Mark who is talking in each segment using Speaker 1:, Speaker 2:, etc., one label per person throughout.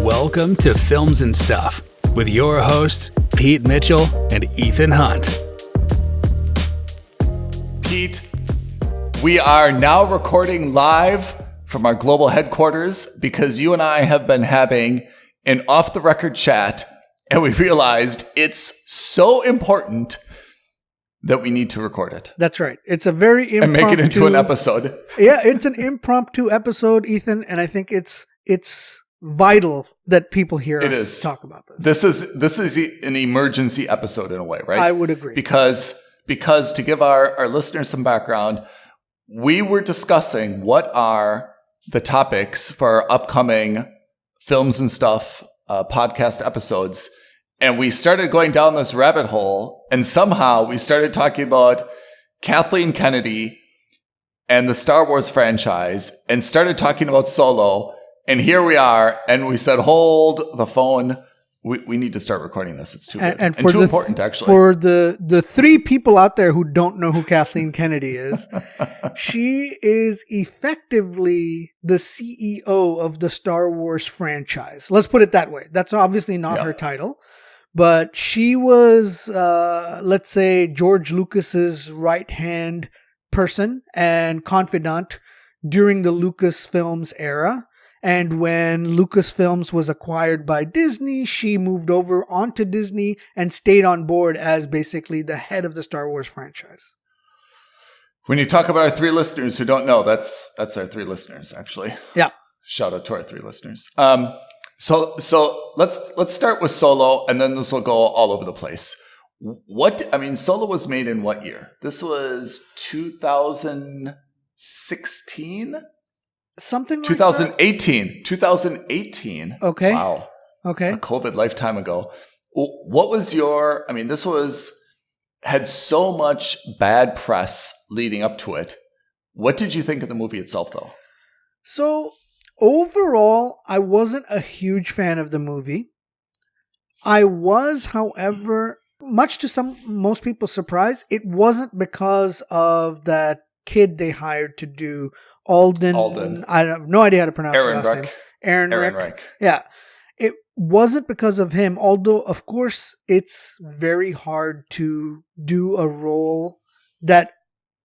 Speaker 1: Welcome to Films and Stuff with your hosts, Pete Mitchell and Ethan Hunt.
Speaker 2: Pete, we are now recording live from our global headquarters because you and I have been having an off-the-record chat, and we realized it's so important that we need to record it.
Speaker 3: That's right. It's a very impromptu...
Speaker 2: And make it into an episode.
Speaker 3: Yeah, it's an impromptu episode, Ethan, and I think it's vital that people hear us talk about this.
Speaker 2: This is an emergency episode in a way, right?
Speaker 3: I would agree.
Speaker 2: Because to give our listeners some background, we were discussing what are the topics for our upcoming Films and Stuff podcast episodes. And we started going down this rabbit hole, and somehow we started talking about Kathleen Kennedy and the Star Wars franchise and started talking about Solo. And here we are. And we said, hold the phone. We need to start recording this. It's too good. And too important, actually.
Speaker 3: For the three people out there who don't know who Kathleen Kennedy is, she is effectively the CEO of the Star Wars franchise. Let's put it that way. That's obviously not her title. But she was, let's say, George Lucas's right-hand person and confidant during the Lucasfilms era. And when Lucasfilms was acquired by Disney, she moved over onto Disney and stayed on board as basically the head of the Star Wars franchise.
Speaker 2: When you talk about our three listeners who don't know, that's our three listeners, actually.
Speaker 3: Yeah.
Speaker 2: Shout out to our three listeners. So let's start with Solo, and then this will go all over the place. Solo was made in what year? This was 2016?
Speaker 3: Something like
Speaker 2: 2018.
Speaker 3: that?
Speaker 2: 2018.
Speaker 3: Okay.
Speaker 2: Wow.
Speaker 3: Okay.
Speaker 2: A COVID lifetime ago. What was had so much bad press leading up to it. What did you think of the movie itself, though?
Speaker 3: So, overall, I wasn't a huge fan of the movie. I was, however, much to most people's surprise, it wasn't because of that kid they hired to do Alden. I have no idea how to pronounce his last name. Aaron Rick. Yeah. It wasn't because of him, although, of course, it's very hard to do a role that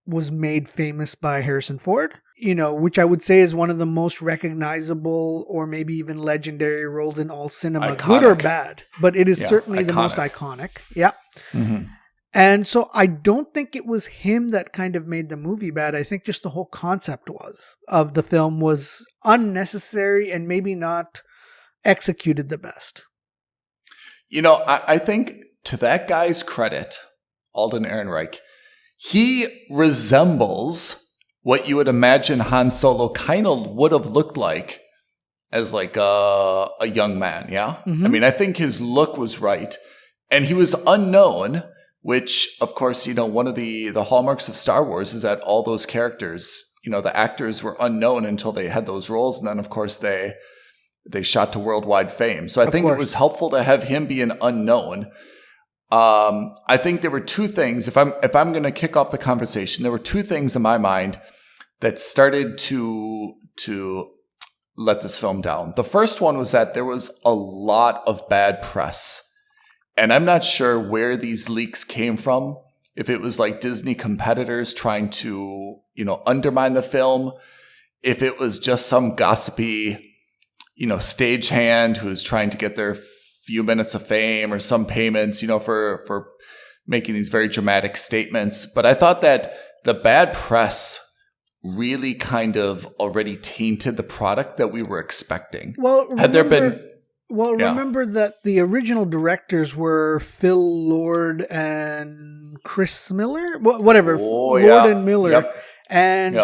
Speaker 3: was made famous by Harrison Ford, which I would say is one of the most recognizable or maybe even legendary roles in all cinema,
Speaker 2: iconic.
Speaker 3: Good or bad, but it is certainly the most iconic. Yeah. Mm-hmm. And so I don't think it was him that kind of made the movie bad. I think just the whole concept of the film was unnecessary and maybe not executed the best.
Speaker 2: I think to that guy's credit, Alden Ehrenreich, he resembles what you would imagine Han Solo kind of would have looked like as like a young man, yeah? Mm-hmm. I think his look was right. And he was unknown, which, of course, one of the hallmarks of Star Wars is that all those characters, the actors were unknown until they had those roles. And then, of course, they shot to worldwide fame. So I think it was helpful to have him be an unknown. I think there were two things. If I'm going to kick off the conversation, there were two things in my mind that started to let this film down. The first one was that there was a lot of bad press. And I'm not sure where these leaks came from. If it was like Disney competitors trying to, undermine the film. If it was just some gossipy, stagehand who's trying to get their few minutes of fame or some payments, for making these very dramatic statements. But I thought that the bad press really kind of already tainted the product that we were expecting.
Speaker 3: Well, remember that the original directors were Phil Lord and Chris Miller? Whatever. Lord and Miller.
Speaker 2: Yep.
Speaker 3: And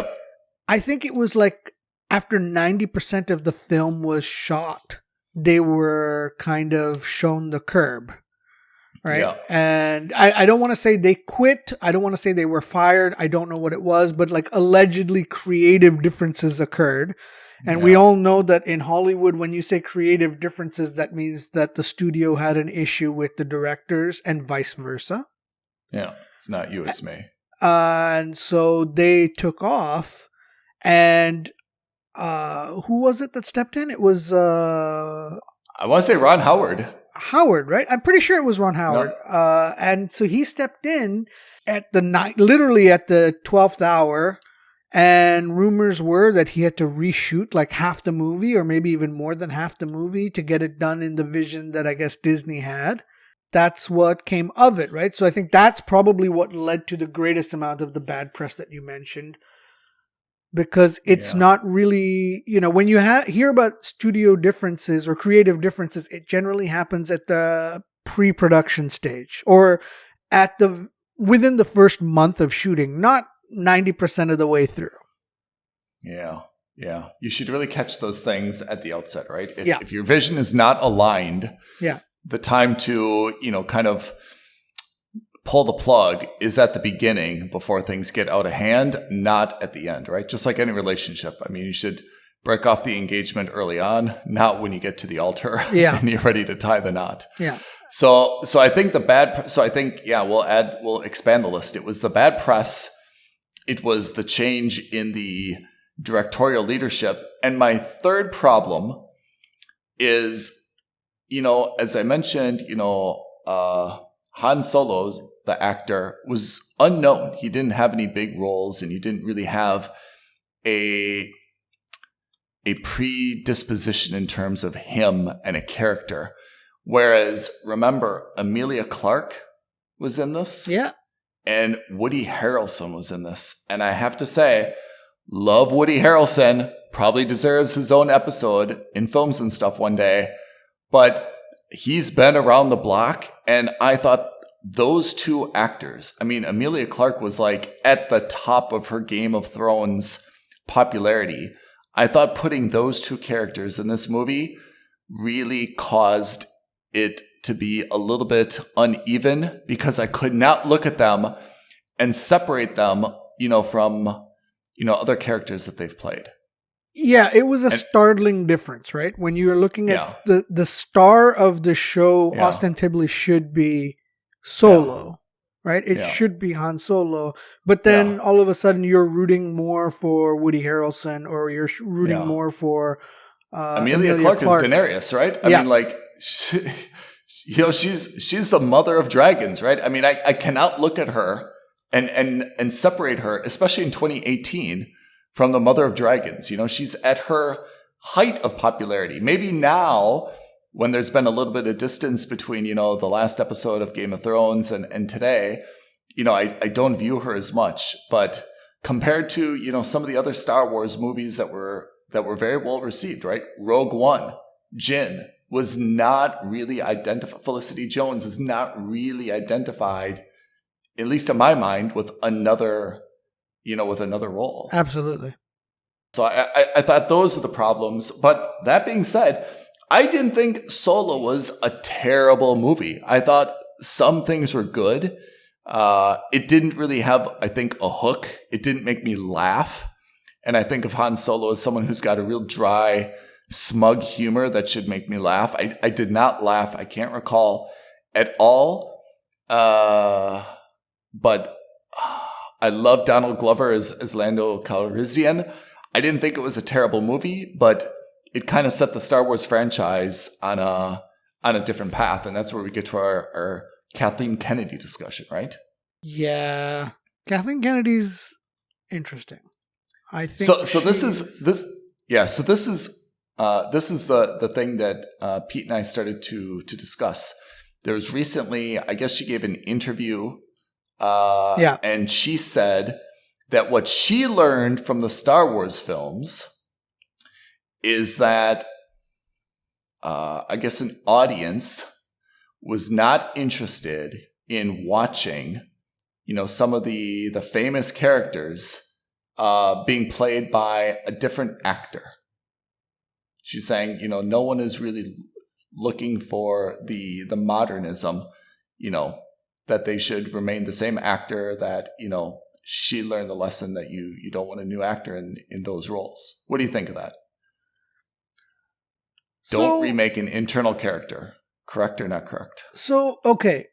Speaker 3: I think it was like after 90% of the film was shot, they were kind of shown the curb. Right. Yeah. And I don't want to say they quit. I don't want to say they were fired. I don't know what it was, but like allegedly creative differences occurred. And we all know that in Hollywood, when you say creative differences, that means that the studio had an issue with the directors and vice versa.
Speaker 2: Yeah, it's not you, it's me.
Speaker 3: And so they took off, and who was it that stepped in? It was
Speaker 2: I want to say Ron Howard.
Speaker 3: Howard, right? I'm pretty sure it was Ron Howard. And so he stepped in at literally at the 12th hour. And rumors were that he had to reshoot like half the movie or maybe even more than half the movie to get it done in the vision that I guess Disney had. That's what came of it, right? So I think that's probably what led to the greatest amount of the bad press that you mentioned. Because it's not really, when you hear about studio differences or creative differences, it generally happens at the pre-production stage or within the first month of shooting, not 90% of the way through.
Speaker 2: Yeah. You should really catch those things at the outset, right? If your vision is not aligned, the time to, kind of pull the plug is at the beginning before things get out of hand, not at the end, right? Just like any relationship. I mean, you should break off the engagement early on, not when you get to the altar and you're ready to tie the knot.
Speaker 3: Yeah.
Speaker 2: So I think we'll expand the list. It was the bad press. It was the change in the directorial leadership. And my third problem is, as I mentioned, Han Solo's, the actor, was unknown. He didn't have any big roles and he didn't really have a predisposition in terms of him and a character. Whereas, remember, Emilia Clarke was in this.
Speaker 3: Yeah.
Speaker 2: And Woody Harrelson was in this. And I have to say, love Woody Harrelson. Probably deserves his own episode in Films and Stuff one day. But he's been around the block. And I thought those two actors, Emilia Clarke was like at the top of her Game of Thrones popularity. I thought putting those two characters in this movie really caused it to be a little bit uneven because I could not look at them and separate them, from, other characters that they've played.
Speaker 3: Yeah, it was a startling difference, right? When you're looking at the star of the show, ostensibly should be Solo, right? It should be Han Solo. But then all of a sudden you're rooting more for Woody Harrelson or you're rooting more for
Speaker 2: Emilia Clarke is Daenerys, right? I mean, she's the mother of dragons, right? I cannot look at her and separate her, especially in 2018, from the mother of dragons. She's at her height of popularity. Maybe now, when there's been a little bit of distance between, the last episode of Game of Thrones and today, I don't view her as much. But compared to, some of the other Star Wars movies that were very well received, right? Rogue One, Jyn was not really identified. Felicity Jones is not really identified, at least in my mind, with another role.
Speaker 3: Absolutely.
Speaker 2: So I thought those are the problems. But that being said, I didn't think Solo was a terrible movie. I thought some things were good. It didn't really have, I think, a hook. It didn't make me laugh. And I think of Han Solo as someone who's got a real dry, smug humor that should make me laugh. I did not laugh. I can't recall at all. But I love Donald Glover as Lando Calrissian. I didn't think it was a terrible movie, but it kind of set the Star Wars franchise on a different path. And that's where we get to our Kathleen Kennedy discussion, right?
Speaker 3: Yeah. Kathleen Kennedy's interesting. I think
Speaker 2: this is the thing that Pete and I started to discuss. There was recently, I guess she gave an interview, and she said that what she learned from the Star Wars films is that I guess an audience was not interested in watching, some of the famous characters being played by a different actor. She's saying, no one is really looking for the modernism, that they should remain the same actor, that, she learned the lesson that you don't want a new actor in those roles. What do you think of that? Don't remake an internal character. Correct or not correct?
Speaker 3: So, okay.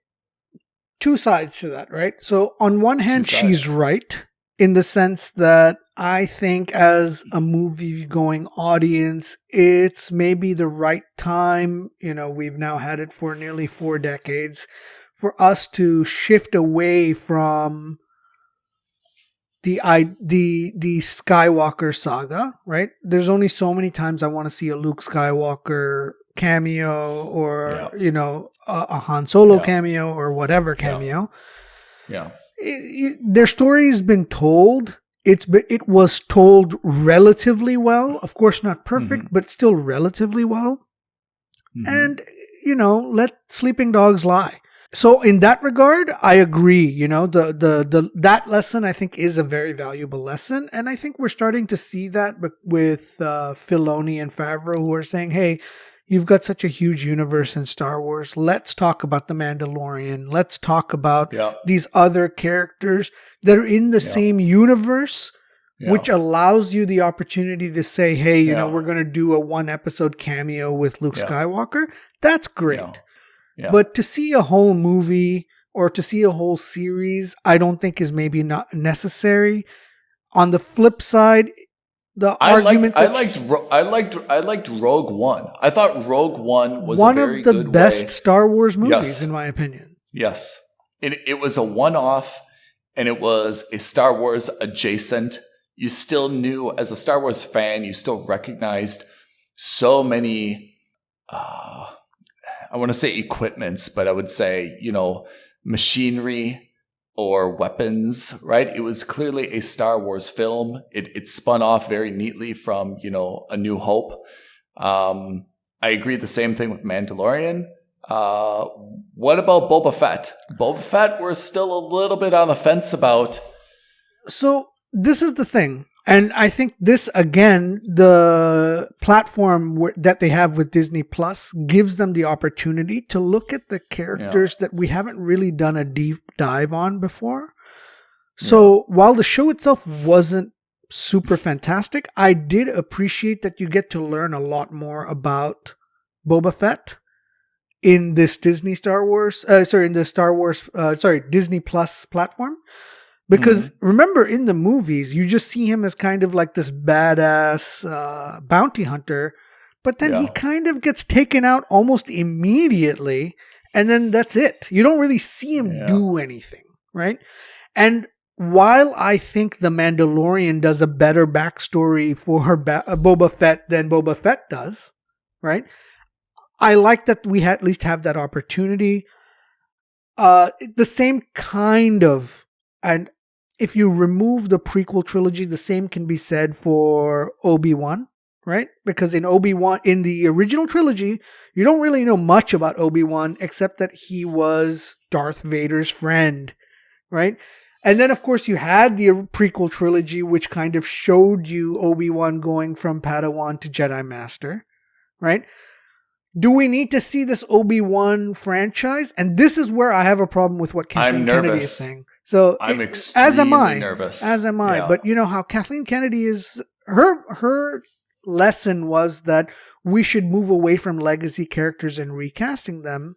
Speaker 3: Two sides to that, right? So on one hand, she's right. in the sense that I think as a movie-going audience, it's maybe the right time. We've now had it for nearly 4 decades for us to shift away from the Skywalker saga, right? There's only so many times I want to see a Luke Skywalker cameo or, a Han Solo cameo or whatever cameo.
Speaker 2: Yeah.
Speaker 3: Their story has been told. It was told relatively well. Of course, not perfect, but still relatively well. And, let sleeping dogs lie. So in that regard, I agree. That lesson I think is a very valuable lesson, and I think we're starting to see that with Filoni and Favreau, who are saying, "Hey, you've got such a huge universe in Star Wars. Let's talk about the Mandalorian. Let's talk about these other characters that are in the same universe." Which allows you the opportunity to say, "Hey, we're going to do a 1-episode cameo with Luke Skywalker." That's great. Yeah. But to see a whole movie or to see a whole series, I don't think is maybe not necessary. On the flip side, I liked Rogue One. I thought Rogue One was one of the best Star Wars movies, in my opinion.
Speaker 2: Yes, it was a one-off, and it was a Star Wars adjacent. You still knew, as a Star Wars fan, you still recognized so many. I want to say equipments, but I would say, machinery or weapons, right? It was clearly a Star Wars film. It spun off very neatly from, A New Hope. I agree the same thing with Mandalorian. What about Boba Fett? Boba Fett, we're still a little bit on the fence about.
Speaker 3: So this is the thing. And I think this, again, the platform that they have with Disney Plus gives them the opportunity to look at the characters that we haven't really done a deep dive on before. So while the show itself wasn't super fantastic, I did appreciate that you get to learn a lot more about Boba Fett in this Disney Plus platform. Because remember, in the movies, you just see him as kind of like this badass bounty hunter, but then he kind of gets taken out almost immediately, and then that's it. You don't really see him do anything, right? And while I think The Mandalorian does a better backstory for Boba Fett than Boba Fett does, right? I like that we at least have that opportunity. The same kind of, and if you remove the prequel trilogy, the same can be said for Obi-Wan, right? Because in Obi-Wan, in the original trilogy, you don't really know much about Obi-Wan except that he was Darth Vader's friend, right? And then, of course, you had the prequel trilogy, which kind of showed you Obi-Wan going from Padawan to Jedi Master, right? Do we need to see this Obi-Wan franchise? And this is where I have a problem with what Kathleen Kennedy is saying. So
Speaker 2: I'm extremely nervous.
Speaker 3: As am I. Yeah. But you know how Kathleen Kennedy is, her lesson was that we should move away from legacy characters and recasting them.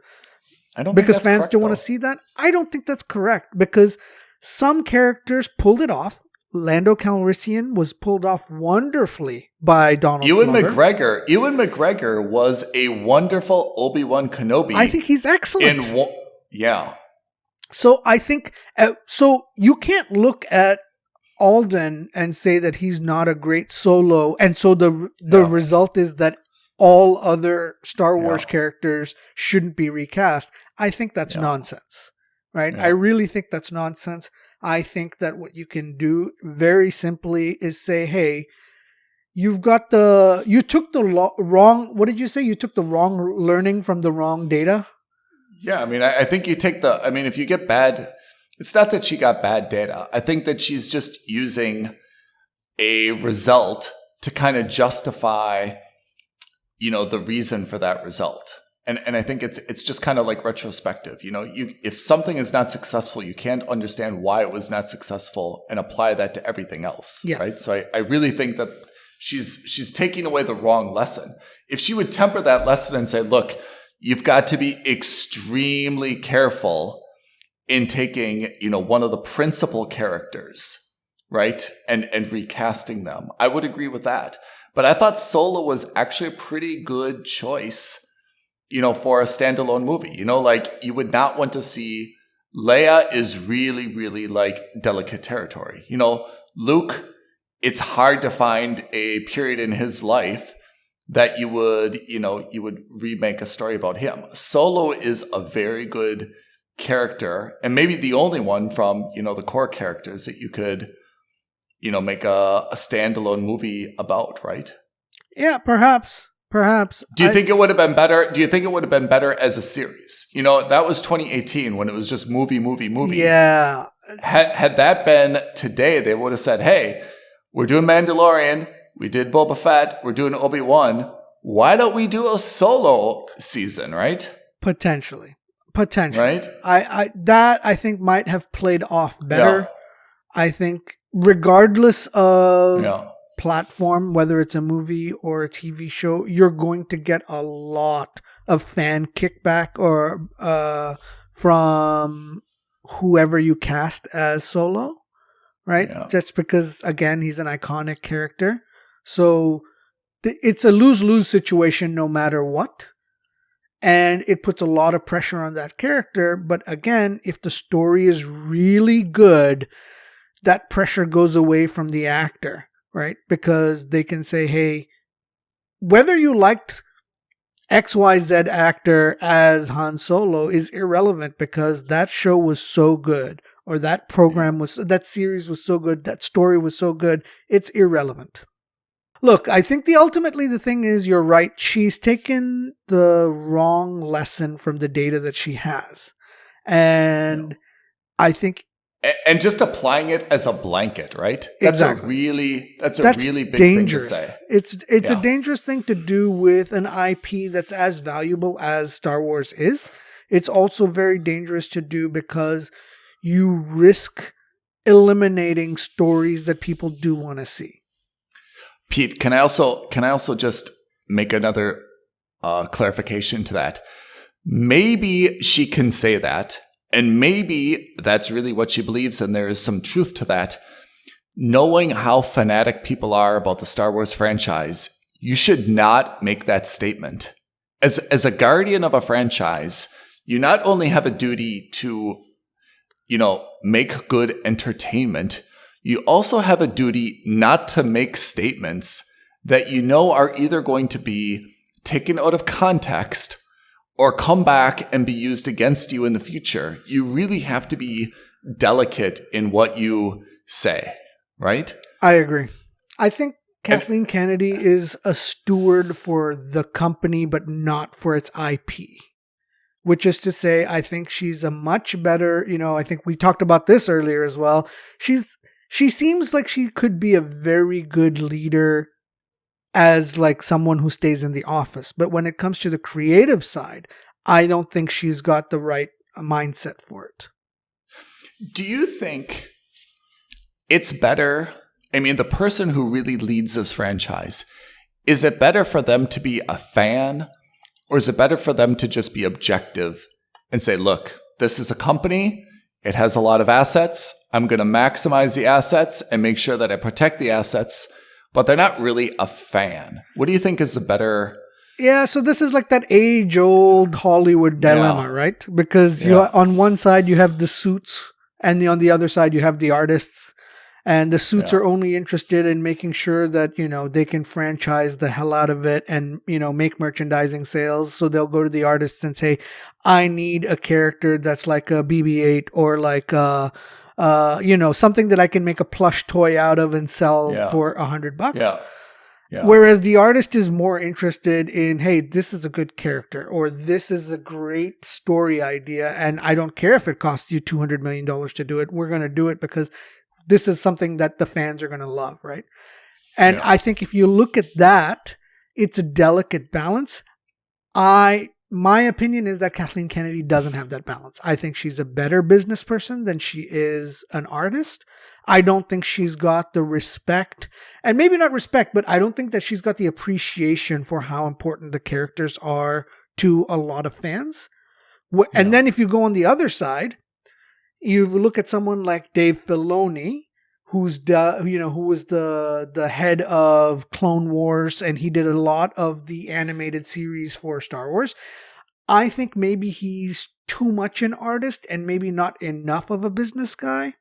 Speaker 3: Because fans don't want to see that. I don't think that's correct, because some characters pulled it off. Lando Calrissian was pulled off wonderfully by Donald Glover.
Speaker 2: Ewan McGregor was a wonderful Obi-Wan Kenobi.
Speaker 3: I think he's excellent.
Speaker 2: Yeah.
Speaker 3: So I think, so you can't look at Alden and say that he's not a great Solo. And so the result is that all other Star Wars characters shouldn't be recast. I think that's nonsense, right? I really think that's nonsense. I think that what you can do very simply is say, hey, you took the wrong, what did you say? You took the wrong learning from the wrong data?
Speaker 2: Yeah, I mean, I think you take if you get bad, it's not that she got bad data. I think that she's just using a result to kind of justify, the reason for that result. And I think it's just kind of like retrospective. If something is not successful, you can't understand why it was not successful and apply that to everything else.
Speaker 3: Yes.
Speaker 2: Right? So I really think that she's taking away the wrong lesson. If she would temper that lesson and say, look, you've got to be extremely careful in taking, one of the principal characters right? And recasting them. I would agree with that. But I thought Solo was actually a pretty good choice, for a standalone movie. You would not want to see Leia is really, really like delicate territory. Luke, it's hard to find a period in his life that you would remake a story about him. Solo is a very good character, and maybe the only one from, the core characters that you could, make a standalone movie about, right?
Speaker 3: Yeah, perhaps.
Speaker 2: Do you think it would have been better? Do you think it would have been better as a series? That was 2018 when it was just movie.
Speaker 3: Yeah.
Speaker 2: Had that been today, they would have said, hey, we're doing Mandalorian. We did Boba Fett. We're doing Obi-Wan. Why don't we do a Solo season, right?
Speaker 3: Potentially.
Speaker 2: Right?
Speaker 3: I think might have played off better.
Speaker 2: Yeah.
Speaker 3: I think regardless of platform, whether it's a movie or a TV show, you're going to get a lot of fan kickback or from whoever you cast as Solo, right?
Speaker 2: Yeah.
Speaker 3: Just because, again, he's an iconic character. So it's a lose-lose situation no matter what. And it puts a lot of pressure on that character. But again, if the story is really good, that pressure goes away from the actor, right? Because they can say, hey, whether you liked XYZ actor as Han Solo is irrelevant because that show was so good, or that that series was so good, that story was so good, it's irrelevant. Look, I think ultimately the thing is, you're right. She's taken the wrong lesson from the data that she has. And I think...
Speaker 2: And just applying it as a blanket, right? That's a really big
Speaker 3: dangerous
Speaker 2: thing to say.
Speaker 3: It's a dangerous thing to do with an IP that's as valuable as Star Wars is. It's also very dangerous to do because you risk eliminating stories that people do want to see.
Speaker 2: Pete, can I also just make another clarification to that? Maybe she can say that, and maybe that's really what she believes, and there is some truth to that. Knowing how fanatic people are about the Star Wars franchise, you should not make that statement. As a guardian of a franchise, you not only have a duty to, make good entertainment, you also have a duty not to make statements that are either going to be taken out of context or come back and be used against you in the future. You really have to be delicate in what you say, right?
Speaker 3: I agree. I think Kathleen Kennedy is a steward for the company, but not for its IP. Which is to say, I think she's a much better, I think we talked about this earlier as well. She seems like she could be a very good leader as like someone who stays in the office. But when it comes to the creative side, I don't think she's got the right mindset for it.
Speaker 2: Do you think it's better? I mean, the person who really leads this franchise, is it better for them to be a fan, or is it better for them to just be objective and say, look, this is a company. It has a lot of assets. I'm going to maximize the assets and make sure that I protect the assets, but they're not really a fan. What do you think is the better?
Speaker 3: Yeah, so this is like that age-old Hollywood dilemma, right? Because on one side you have the suits, and on the other side you have the artists. And the suits are only interested in making sure that, they can franchise the hell out of it and, make merchandising sales. So they'll go to the artists and say, I need a character that's like a BB-8 or like, something that I can make a plush toy out of and sell for $100.
Speaker 2: Yeah. Yeah.
Speaker 3: Whereas the artist is more interested in, hey, this is a good character, or this is a great story idea. And I don't care if it costs you $200 million to do it. We're going to do it because this is something that the fans are going to love, right? And I think if you look at that, it's a delicate balance. My opinion is that Kathleen Kennedy doesn't have that balance. I think she's a better business person than she is an artist. I don't think she's got the respect, and maybe not respect, but I don't think that she's got the appreciation for how important the characters are to a lot of fans. And then if you go on the other side, you look at someone like Dave Filoni, who was the head of Clone Wars, and he did a lot of the animated series for Star Wars. I think maybe he's too much an artist and maybe not enough of a business guy.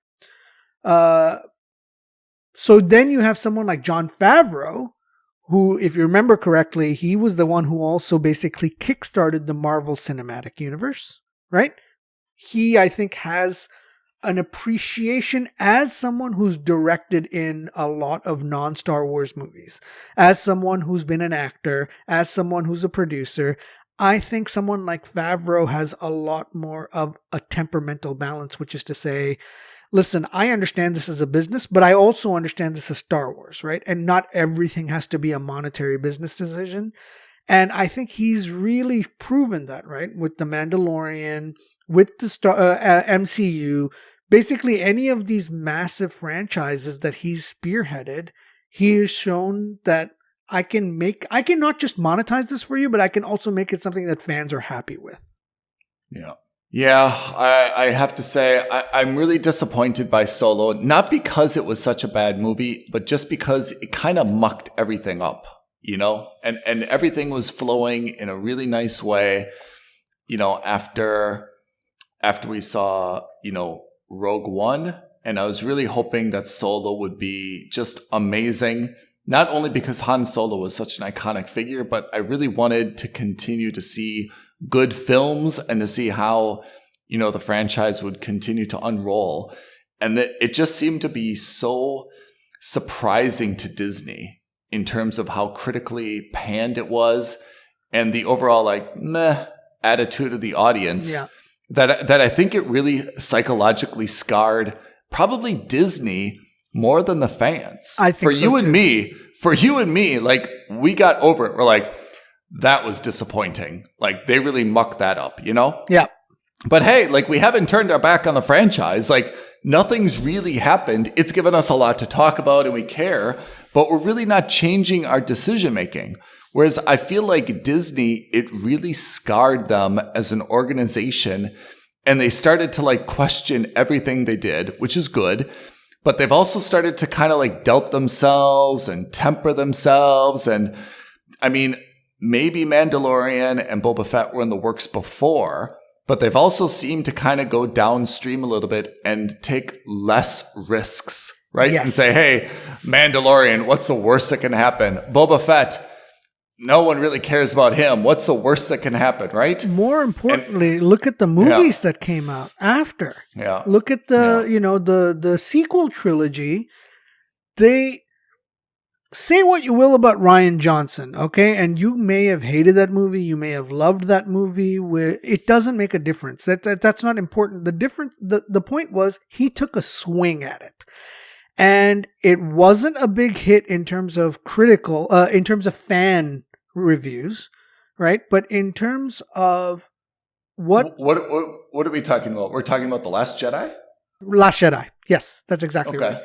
Speaker 3: So then you have someone like Jon Favreau, who, if you remember correctly, he was the one who also basically kickstarted the Marvel Cinematic Universe, right? He, I think, has an appreciation as someone who's directed in a lot of non-Star Wars movies, as someone who's been an actor, as someone who's a producer. I think someone like Favreau has a lot more of a temperamental balance, which is to say, listen, I understand this is a business, but I also understand this is Star Wars, right? And not everything has to be a monetary business decision. And I think he's really proven that, right? With The Mandalorian, with the MCU, basically any of these massive franchises that he's spearheaded, he has shown that I can not just monetize this for you, but I can also make it something that fans are happy with.
Speaker 2: Yeah. Yeah, I have to say, I'm really disappointed by Solo, not because it was such a bad movie, but just because it kind of mucked everything up, and everything was flowing in a really nice way, after we saw, Rogue One, and I was really hoping that Solo would be just amazing, not only because Han Solo was such an iconic figure, but I really wanted to continue to see good films and to see how, the franchise would continue to unroll. And that it just seemed to be so surprising to Disney in terms of how critically panned it was and the overall meh attitude of the audience that I think it really psychologically scarred probably Disney more than the fans.
Speaker 3: I think
Speaker 2: for you and me, we got over it. We're like, that was disappointing. They really mucked that up,
Speaker 3: Yeah.
Speaker 2: But hey, we haven't turned our back on the franchise. Nothing's really happened. It's given us a lot to talk about and we care, but we're really not changing our decision making. Whereas I feel like Disney, it really scarred them as an organization, and they started to question everything they did, which is good. But they've also started to kind of doubt themselves and temper themselves. And I mean, maybe Mandalorian and Boba Fett were in the works before, but they've also seemed to kind of go downstream a little bit and take less risks, right?
Speaker 3: Yes.
Speaker 2: And say, hey, Mandalorian, what's the worst that can happen? Boba Fett, no one really cares about him. What's the worst that can happen, right?
Speaker 3: More importantly, look at the movies that came out after.
Speaker 2: Yeah.
Speaker 3: Look at the sequel trilogy. They say what you will about Rian Johnson, okay? And you may have hated that movie. You may have loved that movie. It doesn't make a difference. That's not important. The point was he took a swing at it. And it wasn't a big hit in terms of in terms of fan reviews, right? But in terms of what
Speaker 2: are we talking about? We're talking about The Last Jedi?
Speaker 3: Last Jedi. Yes, that's exactly right.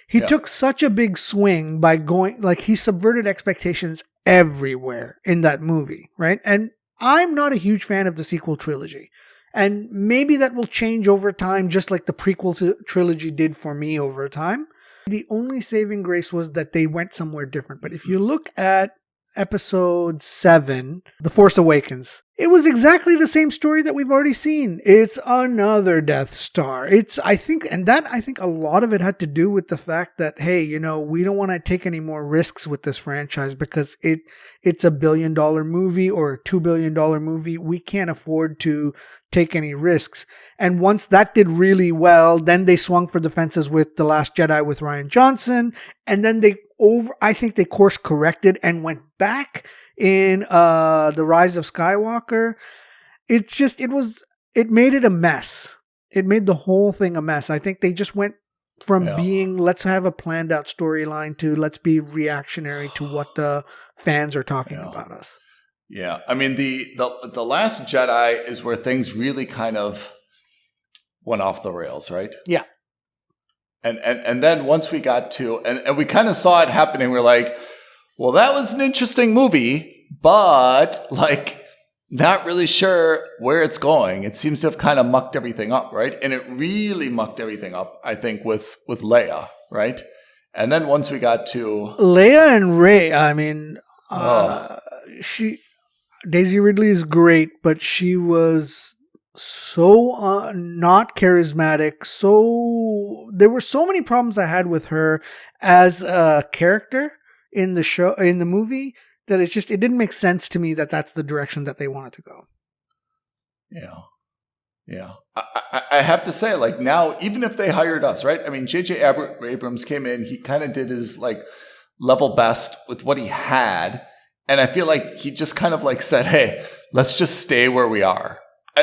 Speaker 3: He took such a big swing by going, he subverted expectations everywhere in that movie, right? And I'm not a huge fan of the sequel trilogy. And maybe that will change over time, just like the prequel trilogy did for me over time. The only saving grace was that they went somewhere different. But if you look at Episode 7, The Force Awakens, it was exactly the same story that we've already seen. It's another Death Star. I think a lot of it had to do with the fact that, hey, we don't want to take any more risks with this franchise because it's a $1 billion movie or a $2 billion movie. We can't afford to take any risks. And once that did really well, then they swung for the fences with The Last Jedi with Rian Johnson. And then I think they course corrected and went back in The Rise of Skywalker. It made it a mess. It made the whole thing a mess. I think they just went from being, let's have a planned out storyline, to let's be reactionary to what the fans are talking about us.
Speaker 2: Yeah. I mean, the Last Jedi is where things really kind of went off the rails, right?
Speaker 3: Yeah.
Speaker 2: And then once we got to, and we kind of saw it happening, we're like, well, that was an interesting movie, but not really sure where it's going. It seems to have kind of mucked everything up, right? And it really mucked everything up, I think, with Leia, right? And then once we got to
Speaker 3: Leia and Rey, I mean, Daisy Ridley is great, but she was so not charismatic. So there were so many problems I had with her as a character in the movie, that it didn't make sense to me that that's the direction that they wanted to go.
Speaker 2: Yeah. I have to say, like, now, even if they hired us, right? I mean, J.J. Abrams came in, he kind of did his like level best with what he had. And I feel like he just kind of like said, hey, let's just stay where we are.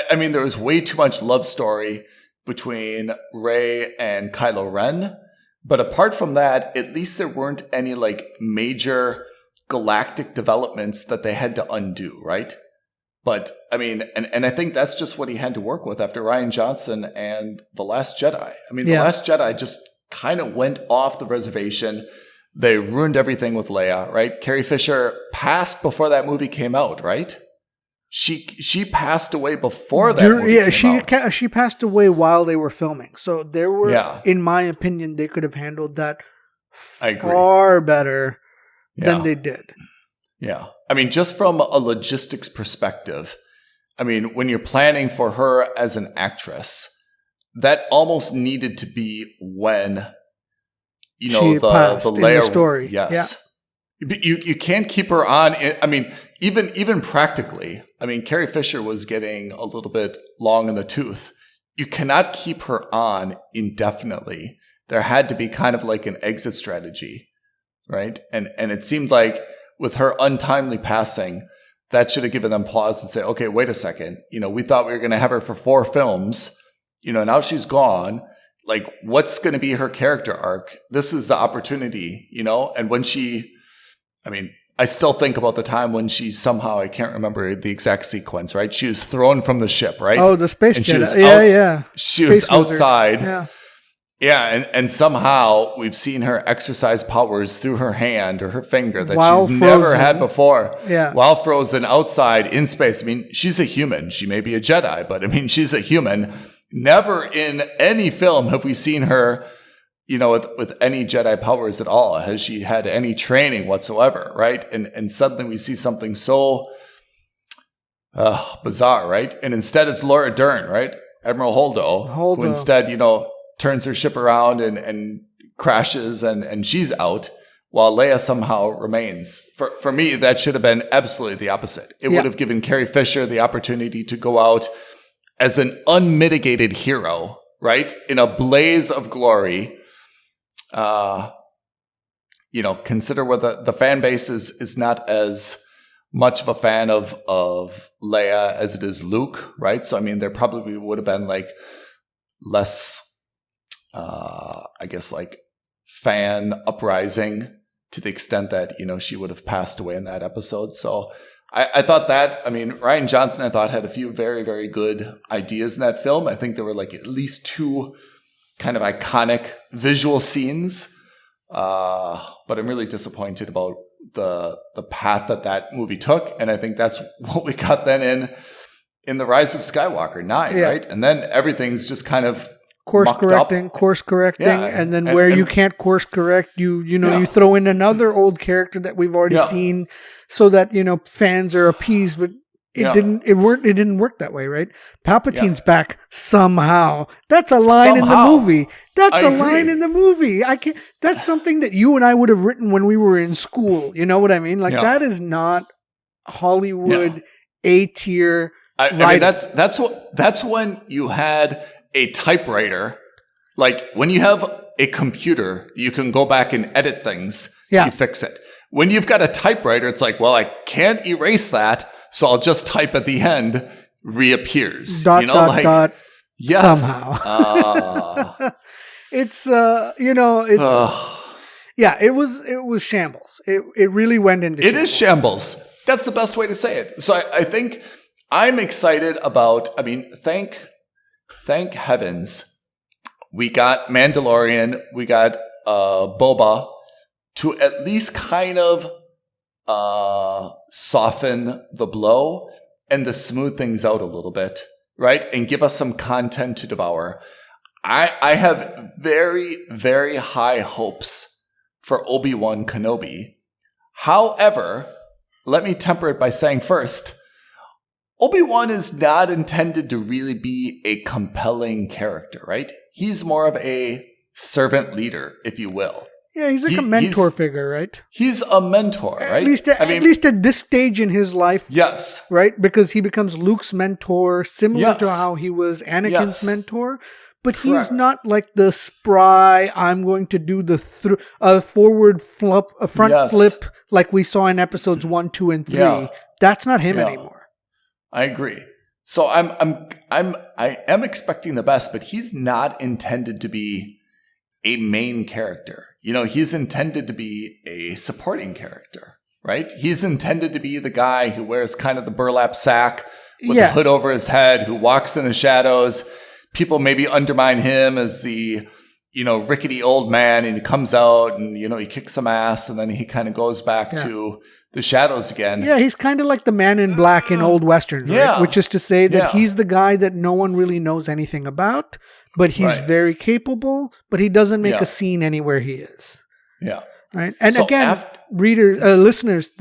Speaker 2: I mean, there was way too much love story between Rey and Kylo Ren. But apart from that, at least there weren't any like major galactic developments that they had to undo, right? But I mean, and I think that's just what he had to work with after Rian Johnson and The Last Jedi. I mean, The Last Jedi just kind of went off the reservation. They ruined everything with Leia, right? Carrie Fisher passed before that movie came out, right? She passed away before that movie came out.
Speaker 3: She passed away while they were filming. So there were, in my opinion, they could have handled that far better than they did.
Speaker 2: Yeah. I mean, just from a logistics perspective, I mean, when you're planning for her as an actress, that almost needed to be when, you know, the Leia,
Speaker 3: in the story.
Speaker 2: Yes. Yeah. You can't keep her on. I mean, even practically, I mean, Carrie Fisher was getting a little bit long in the tooth. You cannot keep her on indefinitely. There had to be kind of like an exit strategy, right? And it seemed like with her untimely passing, that should have given them pause and say, okay, wait a second. You know, we thought we were going to have her for 4 films. You know, now she's gone. Like, what's going to be her character arc? This is the opportunity, you know? And when I still think about the time when she somehow, I can't remember the exact sequence, right? She was thrown from the ship, right?
Speaker 3: Oh, the space jet.
Speaker 2: She was outside. Yeah, and somehow we've seen her exercise powers through her hand or her finger that she's never had before.
Speaker 3: Yeah.
Speaker 2: While frozen outside in space. I mean, she's a human. She may be a Jedi, but I mean, she's a human. Never in any film have we seen her, you know, with any Jedi powers at all. Has she had any training whatsoever, right? And suddenly we see something so bizarre, right? And instead it's Laura Dern, right? Admiral Holdo. Who instead, you know, turns her ship around and crashes and she's out while Leia somehow remains. For me, that should have been absolutely the opposite. It would have given Carrie Fisher the opportunity to go out as an unmitigated hero, right? In a blaze of glory. You know, consider where the fan base is not as much of a fan of Leia as it is Luke, right? So, I mean, there probably would have been like less, I guess, like fan uprising to the extent that, you know, she would have passed away in that episode. So I thought that, I mean, Rian Johnson, I thought, had a few very, very good ideas in that film. I think there were like at least 2 kind of iconic visual scenes. But I'm really disappointed about the path that movie took. And I think that's what we got then in The Rise of Skywalker 9, right? And then everything's just kind of course
Speaker 3: correcting, and then where you can't course correct, you throw in another old character that we've already seen, so that, you know, fans are appeased. But it didn't work that way, right? Palpatine's back somehow. That's a line in the movie. That's a line in the movie. That's something that you and I would have written when we were in school. You know what I mean? Like that is not Hollywood A tier.
Speaker 2: I mean, that's when you had a typewriter. Like when you have a computer, you can go back and edit things. You fix it. When you've got a typewriter, it's like, well, I can't erase that, so I'll just type at the end, reappears.
Speaker 3: Dot,
Speaker 2: yes.
Speaker 3: Somehow. It's it was shambles. It really went into shambles.
Speaker 2: It is shambles. That's the best way to say it. So I think I'm excited about, I mean, thank heavens we got Mandalorian, we got Boba to at least kind of soften the blow and to smooth things out a little bit, right? And give us some content to devour. I have very, very high hopes for Obi-Wan Kenobi. However, let me temper it by saying first, Obi-Wan is not intended to really be a compelling character, right? He's more of a servant leader, if you will.
Speaker 3: Yeah, he's like a mentor figure, right?
Speaker 2: He's a mentor, right?
Speaker 3: At least at this stage in his life.
Speaker 2: Yes.
Speaker 3: Right? Because he becomes Luke's mentor, similar to how he was Anakin's mentor. But he's not like the spry, I'm going to do the forward flip, front flip like we saw in episodes 1, 2, and 3. Yeah. That's not him anymore.
Speaker 2: I agree. So I am expecting the best, but he's not intended to be a main character. You know, he's intended to be a supporting character, right? He's intended to be the guy who wears kind of the burlap sack with the hood over his head, who walks in the shadows. People maybe undermine him as the, rickety old man, and he comes out and, he kicks some ass, and then he kind of goes back to the shadows again. Yeah,
Speaker 3: he's kind of like the man in black in old westerns, right? Which is to say that he's the guy that no one really knows anything about, but he's very capable, but he doesn't make a scene anywhere he is.
Speaker 2: Yeah.
Speaker 3: Right? And so again, listeners,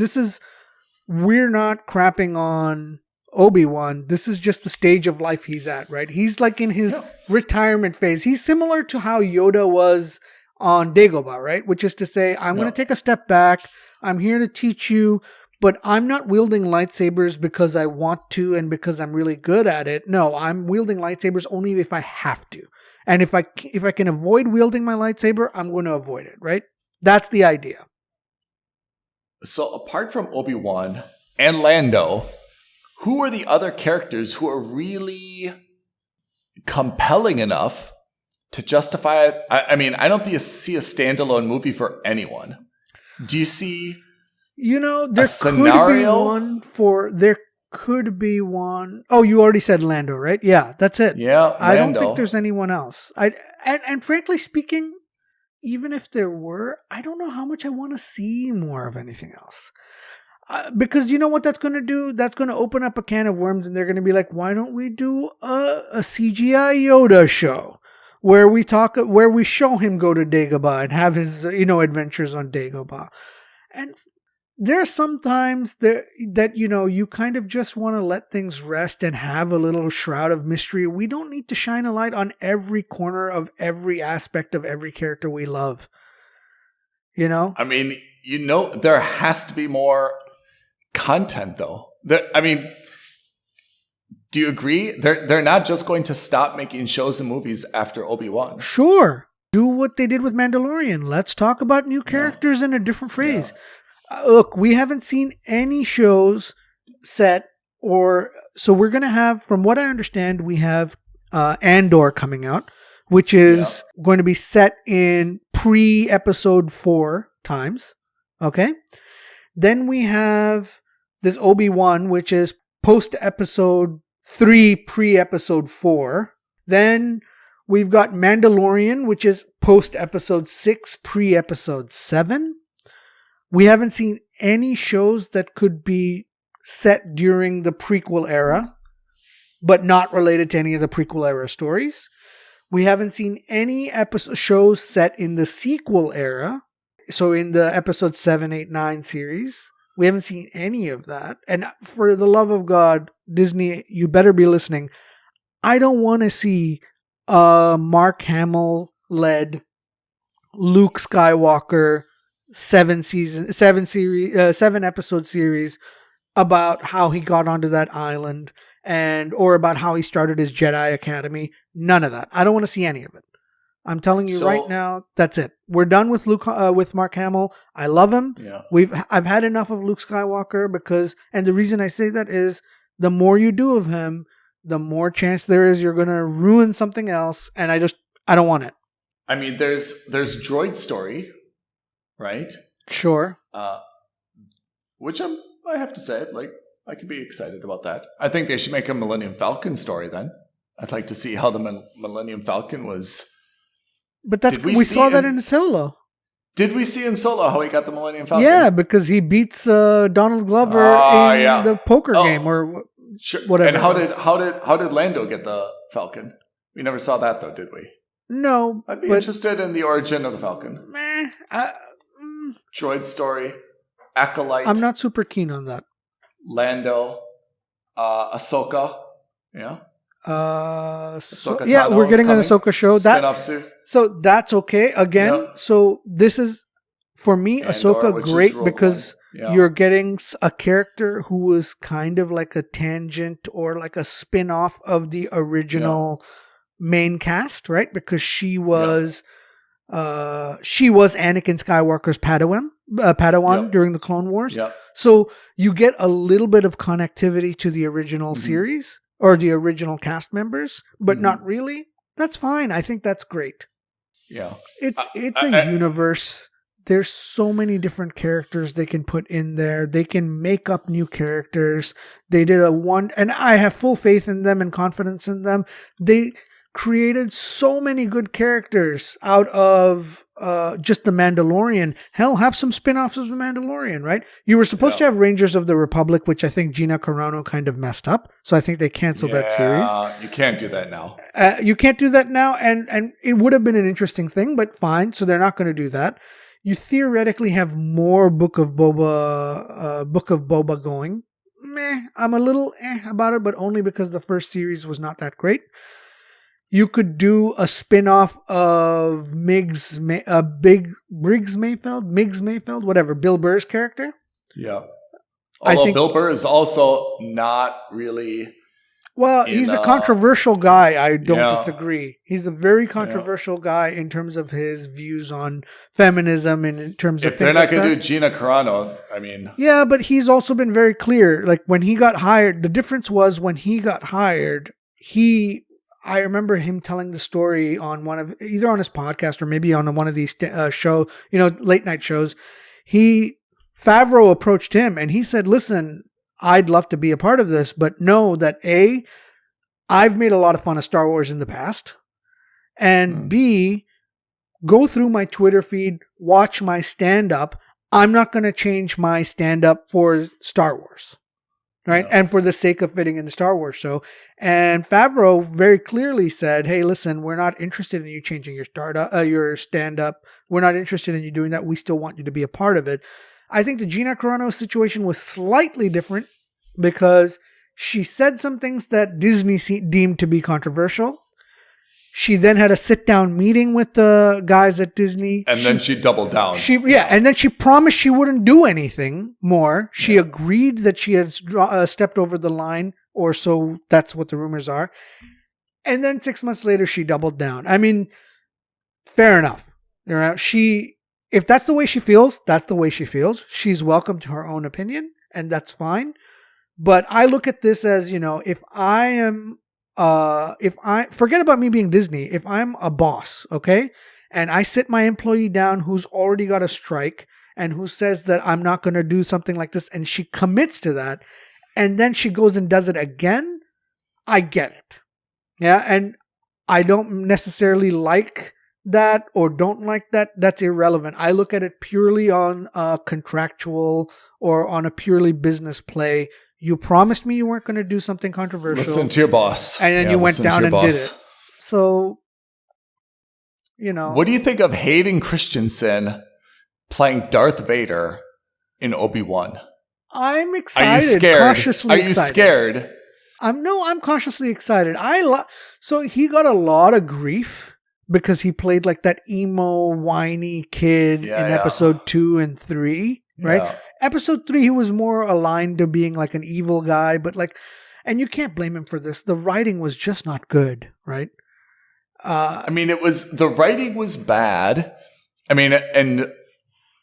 Speaker 3: we're not crapping on Obi-Wan. This is just the stage of life he's at, right? He's like in his retirement phase. He's similar to how Yoda was on Dagobah, right? Which is to say, I'm going to take a step back. I'm here to teach you, but I'm not wielding lightsabers because I want to and because I'm really good at it. No, I'm wielding lightsabers only if I have to. And if I can avoid wielding my lightsaber, I'm going to avoid it, right? That's the idea.
Speaker 2: So apart from Obi-Wan and Lando, who are the other characters who are really compelling enough to justify it? I mean, I don't see a standalone movie for anyone. Do you see
Speaker 3: there could be one. Oh, you already said Lando, right? Yeah, that's it.
Speaker 2: Yeah, Lando.
Speaker 3: I don't think there's anyone else. And frankly speaking, even if there were, I don't know how much I want to see more of anything else. Because you know what that's going to do? That's going to open up a can of worms, and they're going to be like, why don't we do a CGI Yoda show where we show him go to Dagobah and have his, adventures on Dagobah. And there are some times that you kind of just want to let things rest and have a little shroud of mystery. We don't need to shine a light on every corner of every aspect of every character we love.
Speaker 2: I mean, there has to be more content, though. Do you agree? They're not just going to stop making shows and movies after Obi-Wan.
Speaker 3: Sure. Do what they did with Mandalorian. Let's talk about new characters in a different phrase. Yeah. Look, we haven't seen any shows set so we're going to have, from what I understand, we have Andor coming out, which is going to be set in pre-episode 4 times. Okay. Then we have this Obi-Wan, which is post-episode 3, pre-episode 4. Then we've got Mandalorian, which is post-episode 6, pre-episode 7. We haven't seen any shows that could be set during the prequel era, but not related to any of the prequel era stories. We haven't seen any shows set in the sequel era. So in the episode 7, 8, 9 series, we haven't seen any of that. And for the love of God, Disney, you better be listening. I don't want to see a Mark Hamill-led Luke Skywalker 7-episode series about how he got onto that island or about how he started his Jedi Academy. None of that. I don't want to see any of it. I'm telling you right now, that's it. We're done with with Mark Hamill. I love him.
Speaker 2: Yeah.
Speaker 3: I've had enough of Luke Skywalker and the reason I say that is the more you do of him, the more chance there is you're going to ruin something else, and I don't want it.
Speaker 2: I mean, there's Droid Story, right?
Speaker 3: Sure.
Speaker 2: Which I have to say, I could be excited about that. I think they should make a Millennium Falcon story then. I'd like to see how the Millennium Falcon was.
Speaker 3: But we saw that in Solo.
Speaker 2: Did we see in Solo how he got the Millennium Falcon?
Speaker 3: Yeah, because he beats Donald Glover in the poker game or whatever.
Speaker 2: And how did Lando get the Falcon? We never saw that though, did we?
Speaker 3: No.
Speaker 2: I'd be interested in the origin of the Falcon.
Speaker 3: Meh.
Speaker 2: Droid story. Acolyte.
Speaker 3: I'm not super keen on that.
Speaker 2: Lando. Ahsoka. Yeah.
Speaker 3: We're getting an Ahsoka show.
Speaker 2: Spin-off series.
Speaker 3: So that's okay. Again, so this is, for me, Ahsoka great because you're getting a character who was kind of like a tangent or like a spin-off of the original main cast, right? Because she was Anakin Skywalker's Padawan during the Clone Wars.
Speaker 2: Yep.
Speaker 3: So you get a little bit of connectivity to the original series or the original cast members, but not really. That's fine. I think that's great.
Speaker 2: Yeah.
Speaker 3: It's a universe. There's so many different characters they can put in there. They can make up new characters. They did and I have full faith in them and confidence in them. They created so many good characters out of just The Mandalorian. Hell, have some spin-offs of The Mandalorian, right? You were supposed to have Rangers of the Republic, which I think Gina Carano kind of messed up. So I think they canceled that series.
Speaker 2: You can't do that now.
Speaker 3: You can't do that now, and it would have been an interesting thing, but fine. So they're not going to do that. You theoretically have more Book of Boba going. I'm a little about it, but only because the first series was not that great. You could do a spin-off of Migs Mayfeld, whatever, Bill Burr's character.
Speaker 2: Yeah. Although Bill Burr is also not really...
Speaker 3: Well, he's a controversial guy. I don't disagree. He's a very controversial guy in terms of his views on feminism and in terms of things like that. If they're not going
Speaker 2: to do Gina Carano, I mean...
Speaker 3: Yeah, but he's also been very clear. Like, when he got hired, the difference was when he got hired, I remember him telling the story on either on his podcast or maybe on one of these late night shows. Favreau approached him and he said, listen, I'd love to be a part of this, but know that A, I've made a lot of fun of Star Wars in the past, and B, go through my Twitter feed, watch my stand-up. I'm not going to change my stand-up for Star Wars. Right. No. And for the sake of fitting in the Star Wars show. And Favreau very clearly said, hey, listen, we're not interested in you changing your stand-up. We're not interested in you doing that. We still want you to be a part of it. I think the Gina Carano situation was slightly different because she said some things that Disney deemed to be controversial. She then had a sit-down meeting with the guys at Disney.
Speaker 2: And then she doubled down.
Speaker 3: And then she promised she wouldn't do anything more. She agreed that she had stepped over the line, or so that's what the rumors are. And then 6 months later, she doubled down. I mean, fair enough. If that's the way she feels, that's the way she feels. She's welcome to her own opinion, and that's fine. But I look at this as, if I forget about me being Disney, if I'm a boss, okay, and I sit my employee down who's already got a strike and who says that I'm not going to do something like this, and she commits to that, and then she goes and does it again, I get it. Yeah, and I don't necessarily like that or don't like that. That's irrelevant. I look at it purely on a contractual or on a purely business play. You promised me you weren't going to do something controversial.
Speaker 2: Listen to your boss.
Speaker 3: And then you went down and did it. So,
Speaker 2: What do you think of Hayden Christensen playing Darth Vader in Obi-Wan?
Speaker 3: I'm excited.
Speaker 2: Are you scared?
Speaker 3: Cautiously excited.
Speaker 2: Are you scared?
Speaker 3: I'm cautiously excited. So he got a lot of grief because he played like that emo, whiny kid in episode 2 and 3, right? Yeah. Episode 3, he was more aligned to being like an evil guy, but and you can't blame him for this. The writing was just not good, right?
Speaker 2: The writing was bad.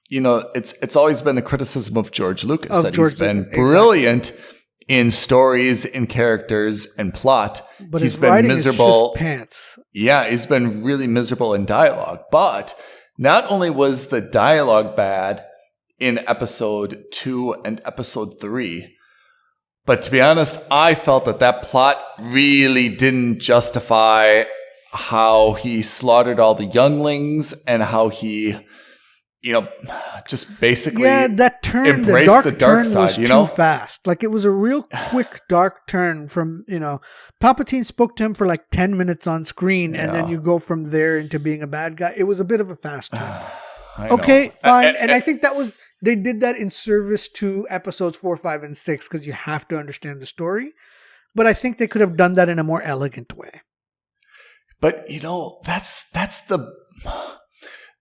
Speaker 2: It's always been the criticism of George Lucas he's been brilliant in stories, in characters, and plot.
Speaker 3: But he's been miserable. Is just pants.
Speaker 2: Yeah, he's been really miserable in dialogue. But not only was the dialogue bad in episode 2 and episode 3, but to be honest, I felt that plot really didn't justify how he slaughtered all the younglings and how he just basically
Speaker 3: that turn,
Speaker 2: embrace
Speaker 3: the dark turn
Speaker 2: side,
Speaker 3: was too fast. Like, it was a real quick dark turn from, Palpatine spoke to him for like 10 minutes on screen, and then you go from there into being a bad guy. It was a bit of a fast turn. Okay, fine. And I think they did that in service to episodes 4, 5, and 6, because you have to understand the story. But I think they could have done that in a more elegant way.
Speaker 2: But, that's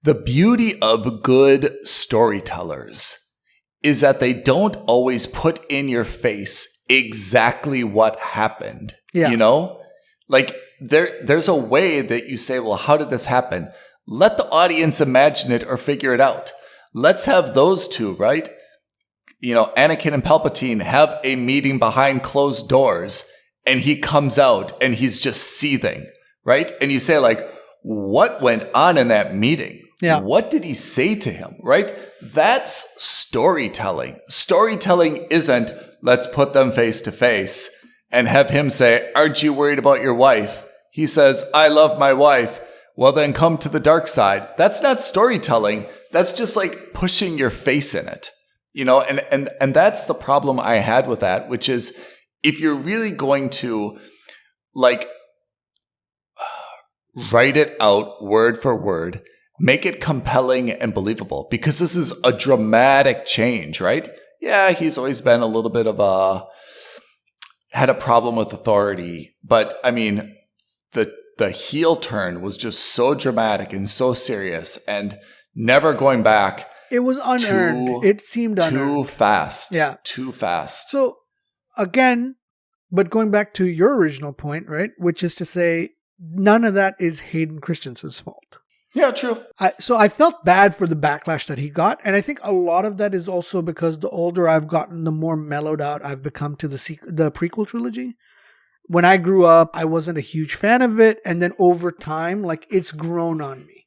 Speaker 2: the beauty of good storytellers is that they don't always put in your face exactly what happened. Yeah. Like there's a way that you say, well, how did this happen? Let the audience imagine it or figure it out. Let's have those two, right? Anakin and Palpatine have a meeting behind closed doors, and he comes out and he's just seething, right? And you say, like, what went on in that meeting? Yeah. What did he say to him, right? That's storytelling. Storytelling isn't, let's put them face to face and have him say, aren't you worried about your wife? He says, I love my wife. Well, then come to the dark side. That's not storytelling. That's just like pushing your face in it, and that's the problem I had with that, which is if you're really going to like write it out word for word, make it compelling and believable, because this is a dramatic change, right? Yeah, he's always been a little bit of had a problem with authority, but I mean, the heel turn was just so dramatic and so serious and never going back.
Speaker 3: It was unearned. It seemed unearned.
Speaker 2: Too fast. Yeah. Too fast.
Speaker 3: So again, but going back to your original point, right? Which is to say, none of that is Hayden Christensen's fault.
Speaker 2: Yeah, true.
Speaker 3: So I felt bad for the backlash that he got. And I think a lot of that is also because the older I've gotten, the more mellowed out I've become to the prequel trilogy. When I grew up, I wasn't a huge fan of it. And then over time, like, it's grown on me.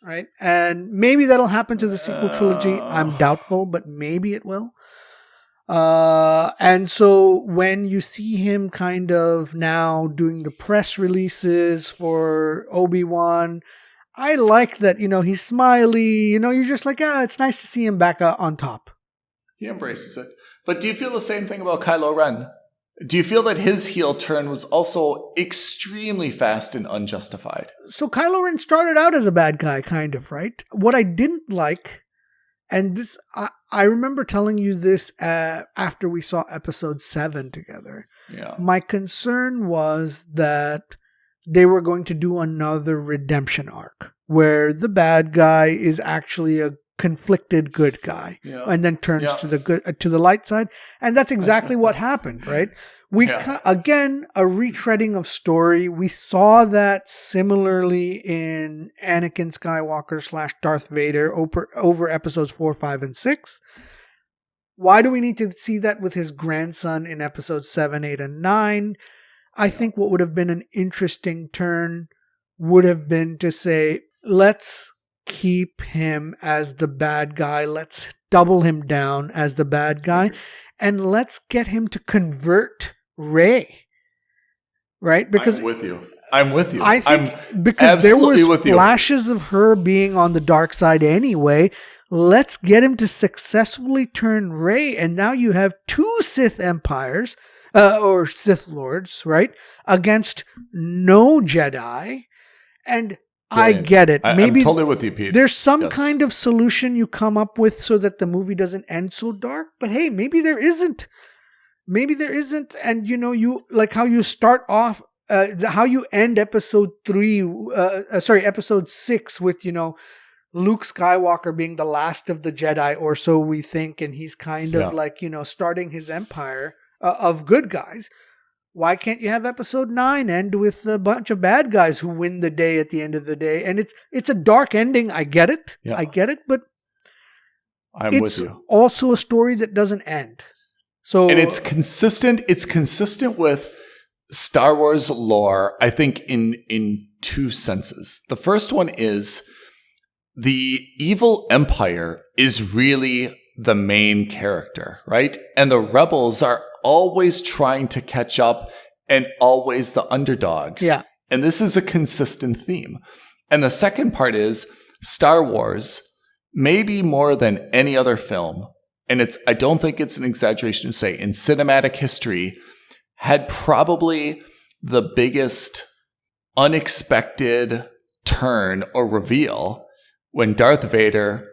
Speaker 3: Right? And maybe that'll happen to the sequel trilogy. I'm doubtful, but maybe it will. And so when you see him kind of now doing the press releases for Obi-Wan, I like that, he's smiley, you're just like, it's nice to see him back on top.
Speaker 2: He embraces it. But do you feel the same thing about Kylo Ren? Do you feel that his heel turn was also extremely fast and unjustified?
Speaker 3: So Kylo Ren started out as a bad guy, kind of, right? What I didn't like, and this, I remember telling you this after we saw episode 7 together.
Speaker 2: Yeah.
Speaker 3: My concern was that they were going to do another redemption arc where the bad guy is actually a conflicted good guy, and then turns to the light side, and that's exactly what happened, right? Again, a retreading of story. We saw that similarly in Anakin Skywalker / Darth Vader over episodes 4, 5, and 6. Why do we need to see that with his grandson in episodes 7, 8, and 9? I think what would have been an interesting turn would have been to say, let's keep him as the bad guy. Let's double him down as the bad guy. And let's get him to convert Rey. Right? Because
Speaker 2: I'm with you.
Speaker 3: I think because there was flashes of her being on the dark side anyway. Let's get him to successfully turn Rey. And now you have 2 Sith empires, or Sith lords, right? Against no Jedi. And I get it. Maybe
Speaker 2: I'm totally with you, Pete.
Speaker 3: There's some kind of solution you come up with so that the movie doesn't end so dark. But hey, maybe there isn't. Maybe there isn't. And you like how you start off, how you end episode 6 with, Luke Skywalker being the last of the Jedi, or so we think. And he's kind of like, starting his empire of good guys. Why can't you have episode 9 end with a bunch of bad guys who win the day at the end of the day? And it's a dark ending. I get it. Yeah. I get it. But it's also a story that doesn't end. And
Speaker 2: it's consistent. It's consistent with Star Wars lore, I think, in 2 senses. The first one is the evil empire is really the main character, right? And the rebels are always trying to catch up and always the underdogs.
Speaker 3: Yeah.
Speaker 2: And this is a consistent theme. And the second part is Star Wars maybe more than any other film, and I don't think it's an exaggeration to say, in cinematic history, had probably the biggest unexpected turn or reveal when Darth Vader,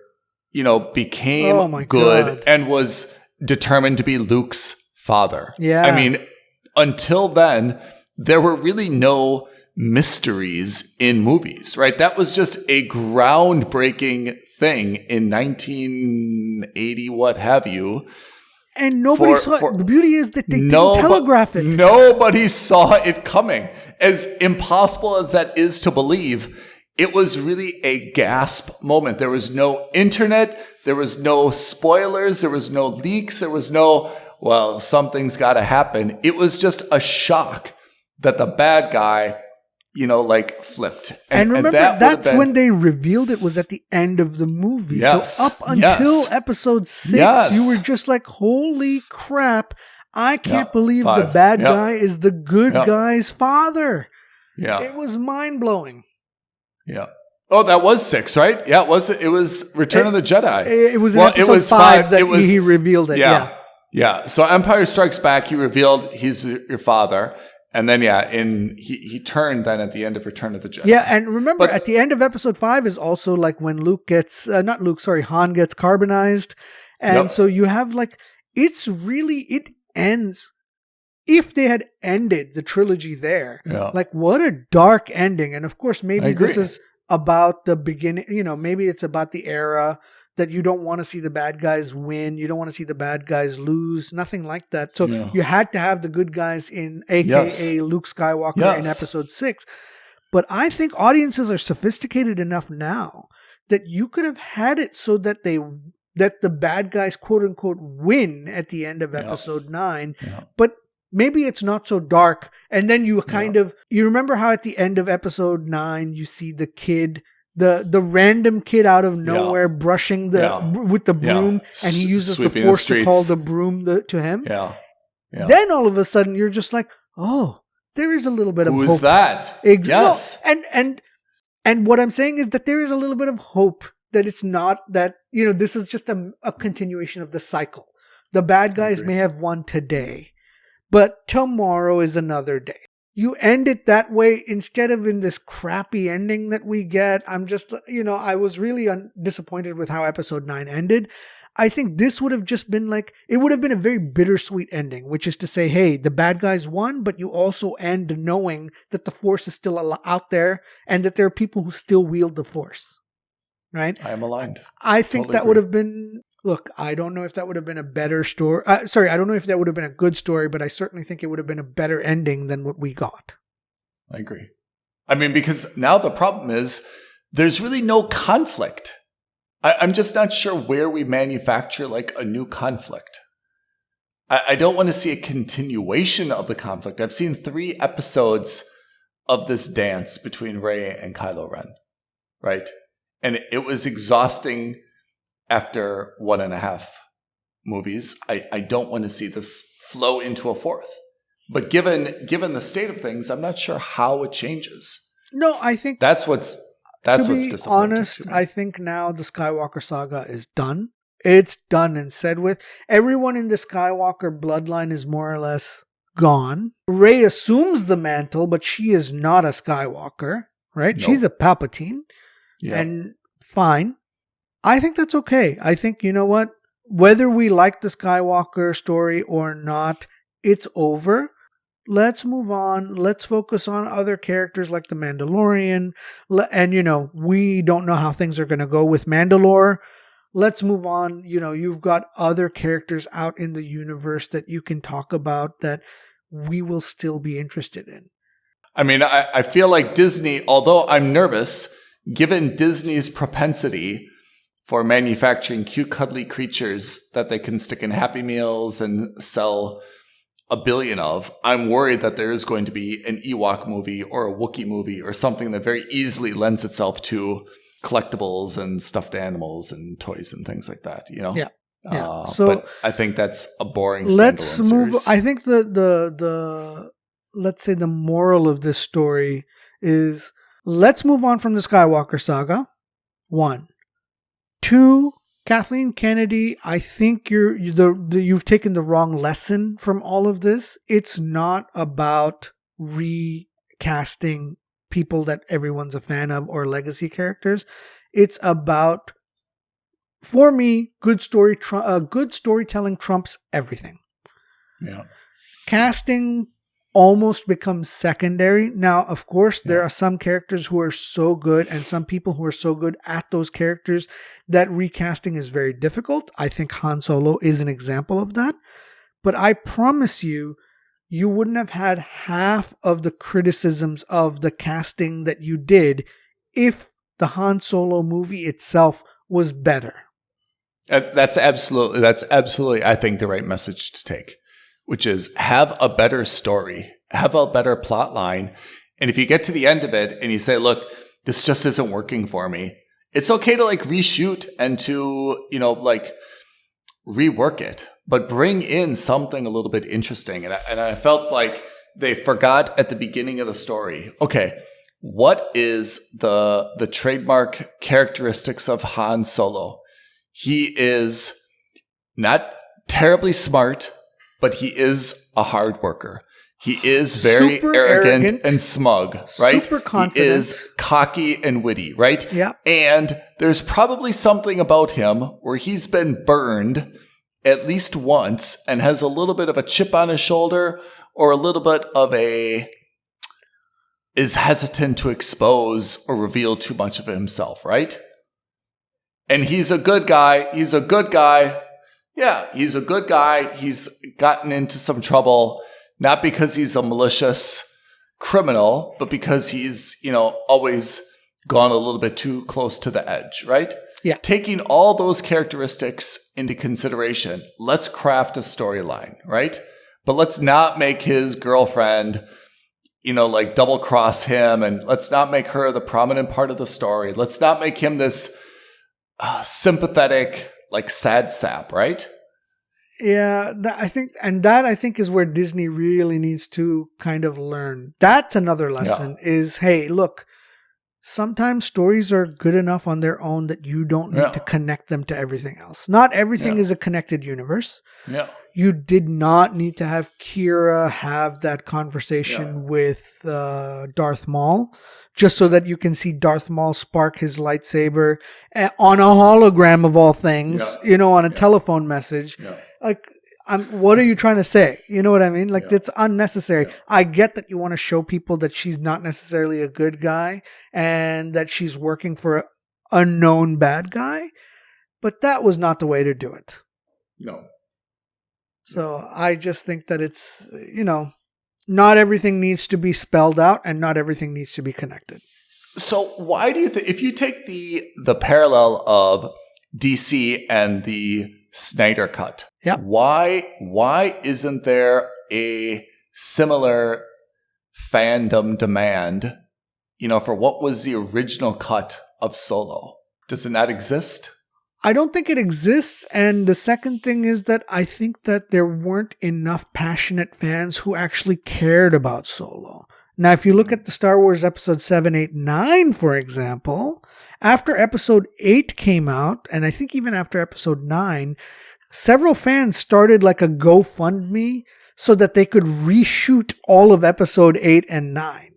Speaker 2: became good and was determined to be Luke's father.
Speaker 3: Yeah.
Speaker 2: I mean, until then, there were really no mysteries in movies, right? That was just a groundbreaking thing in 1980, what have you.
Speaker 3: And nobody saw it. The beauty is that they didn't telegraph it.
Speaker 2: Nobody saw it coming. As impossible as that is to believe, it was really a gasp moment. There was no internet. There was no spoilers. There was no leaks. There was no, well, something's got to happen. It was just a shock that the bad guy, flipped.
Speaker 3: And remember, that's when they revealed it, was at the end of the movie.
Speaker 2: Yes.
Speaker 3: So up until episode 6, you were just like, holy crap, I can't believe
Speaker 2: 5.
Speaker 3: the bad guy is the good guy's father.
Speaker 2: Yeah.
Speaker 3: It was mind-blowing.
Speaker 2: Yeah. Oh, that was 6, right? Yeah, it was Return of the Jedi.
Speaker 3: It was in episode 5 that he revealed it.
Speaker 2: Yeah. So Empire Strikes Back, he revealed he's your father. And then, he turned then at the end of Return of the Jedi.
Speaker 3: Yeah, and remember, at the end of episode 5 is also like when Han gets carbonized. And so you have it ends, if they had ended the trilogy there, what a dark ending. And of course, maybe this is about the beginning, maybe it's about the era that you don't want to see the bad guys win. You don't want to see the bad guys lose. Nothing like that. So you had to have the good guys in, a.k.a. Luke Skywalker in episode 6. But I think audiences are sophisticated enough now that you could have had it so that the bad guys, quote unquote, win at the end of episode 9. Yeah. But maybe it's not so dark. And then you you remember how at the end of episode 9, you see the kid, the random kid out of nowhere brushing with the broom, and he uses the Force to call the broom to him. Yeah. Then all of a sudden you're just like, oh, there is a little bit of hope.
Speaker 2: Who's that?
Speaker 3: Yes. No, and what I'm saying is that there is a little bit of hope that it's not that, this is just a continuation of the cycle. The bad guys may have won today, but tomorrow is another day. You end it that way instead of in this crappy ending that we get. I'm just, I was really disappointed with how episode 9 ended. I think this would have just been it would have been a very bittersweet ending, which is to say, hey, the bad guys won, but you also end knowing that the Force is still out there and that there are people who still wield the Force. Right?
Speaker 2: I am aligned.
Speaker 3: I think that would have been... Look, I don't know if that would have been a better story. I don't know if that would have been a good story, but I certainly think it would have been a better ending than what we got.
Speaker 2: I agree. I mean, because now the problem is there's really no conflict. I'm just not sure where we manufacture a new conflict. I don't want to see a continuation of the conflict. I've seen 3 episodes of this dance between Rey and Kylo Ren, right? And it was exhausting. After 1.5 movies, I don't want to see this flow into a 4th. But given the state of things, I'm not sure how it changes.
Speaker 3: No, I think
Speaker 2: that's what's disappointing. To be
Speaker 3: honest, I think now the Skywalker saga is done. It's done and said with. Everyone in the Skywalker bloodline is more or less gone. Rey assumes the mantle, but she is not a Skywalker, right? Nope. She's a Palpatine. Yeah. And fine. I think that's okay. I think, you know what? Whether we like the Skywalker story or not, it's over. Let's move on. Let's focus on other characters like the Mandalorian. And, we don't know how things are going to go with Mandalore. Let's move on. You've got other characters out in the universe that you can talk about that we will still be interested in.
Speaker 2: I mean, I feel like Disney, although I'm nervous, given Disney's propensity for manufacturing cute, cuddly creatures that they can stick in Happy Meals and sell a billion of, I'm worried that there is going to be an Ewok movie or a Wookiee movie or something that very easily lends itself to collectibles and stuffed animals and toys and things like that, Yeah. But I think that's a boring
Speaker 3: let's move
Speaker 2: series.
Speaker 3: I think the let's say the moral of this story is let's move on from the Skywalker saga. 1. 2, Kathleen Kennedy, I think you've taken the wrong lesson from all of this. It's not about recasting people that everyone's a fan of or legacy characters. It's about, for me, good storytelling trumps everything.
Speaker 2: Yeah.
Speaker 3: Casting almost becomes secondary. Now, of course, there are some characters who are so good and some people who are so good at those characters that recasting is very difficult. I think Han Solo is an example of that. But I promise you, you wouldn't have had half of the criticisms of the casting that you did if the Han Solo movie itself was better.
Speaker 2: That's absolutely, I think, the right message to take, which is have a better story, have a better plot line. And if you get to the end of it and you say, look, this just isn't working for me, it's okay to like reshoot and to, like rework it, but bring in something a little bit interesting. And I felt like they forgot at the beginning of the story, okay, what is the trademark characteristics of Han Solo? He is not terribly smart, but he is a hard worker. He is very
Speaker 3: Super
Speaker 2: arrogant and smug, right?
Speaker 3: Super confident.
Speaker 2: He is cocky and witty, right?
Speaker 3: Yeah.
Speaker 2: And there's probably something about him where he's been burned at least once and has a little bit of a chip on his shoulder or a little bit of is hesitant to expose or reveal too much of himself, right? And he's a good guy. Yeah, he's a good guy. He's gotten into some trouble, not because he's a malicious criminal, but because he's, always gone a little bit too close to the edge, right?
Speaker 3: Yeah.
Speaker 2: Taking all those characteristics into consideration, let's craft a storyline, right? But let's not make his girlfriend, like double cross him, and let's not make her the prominent part of the story. Let's not make him this sympathetic, like sad sap, right?
Speaker 3: Yeah, I think is where Disney really needs to kind of learn. That's another lesson is, hey, look, sometimes stories are good enough on their own that you don't need to connect them to everything else. Not everything is a connected universe.
Speaker 2: Yeah.
Speaker 3: You did not need to have Kira have that conversation with Darth Maul just so that you can see Darth Maul spark his lightsaber on a hologram of all things, on a telephone message. Yeah. Like, what are you trying to say? You know what I mean? Like, it's unnecessary. Yeah. I get that you want to show people that she's not necessarily a good guy and that she's working for a known bad guy, but that was not the way to do it.
Speaker 2: No.
Speaker 3: So I just think that it's, not everything needs to be spelled out and not everything needs to be connected.
Speaker 2: So why do you think, if you take the parallel of DC and the Snyder Cut, why isn't there a similar fandom demand, for what was the original cut of Solo? Does it not exist?
Speaker 3: I don't think it exists. And the second thing is that I think that there weren't enough passionate fans who actually cared about Solo. Now, if you look at the Star Wars episode 7, 8, 9, for example, after episode 8 came out, and I think even after episode 9, several fans started like a GoFundMe so that they could reshoot all of episode 8 and 9.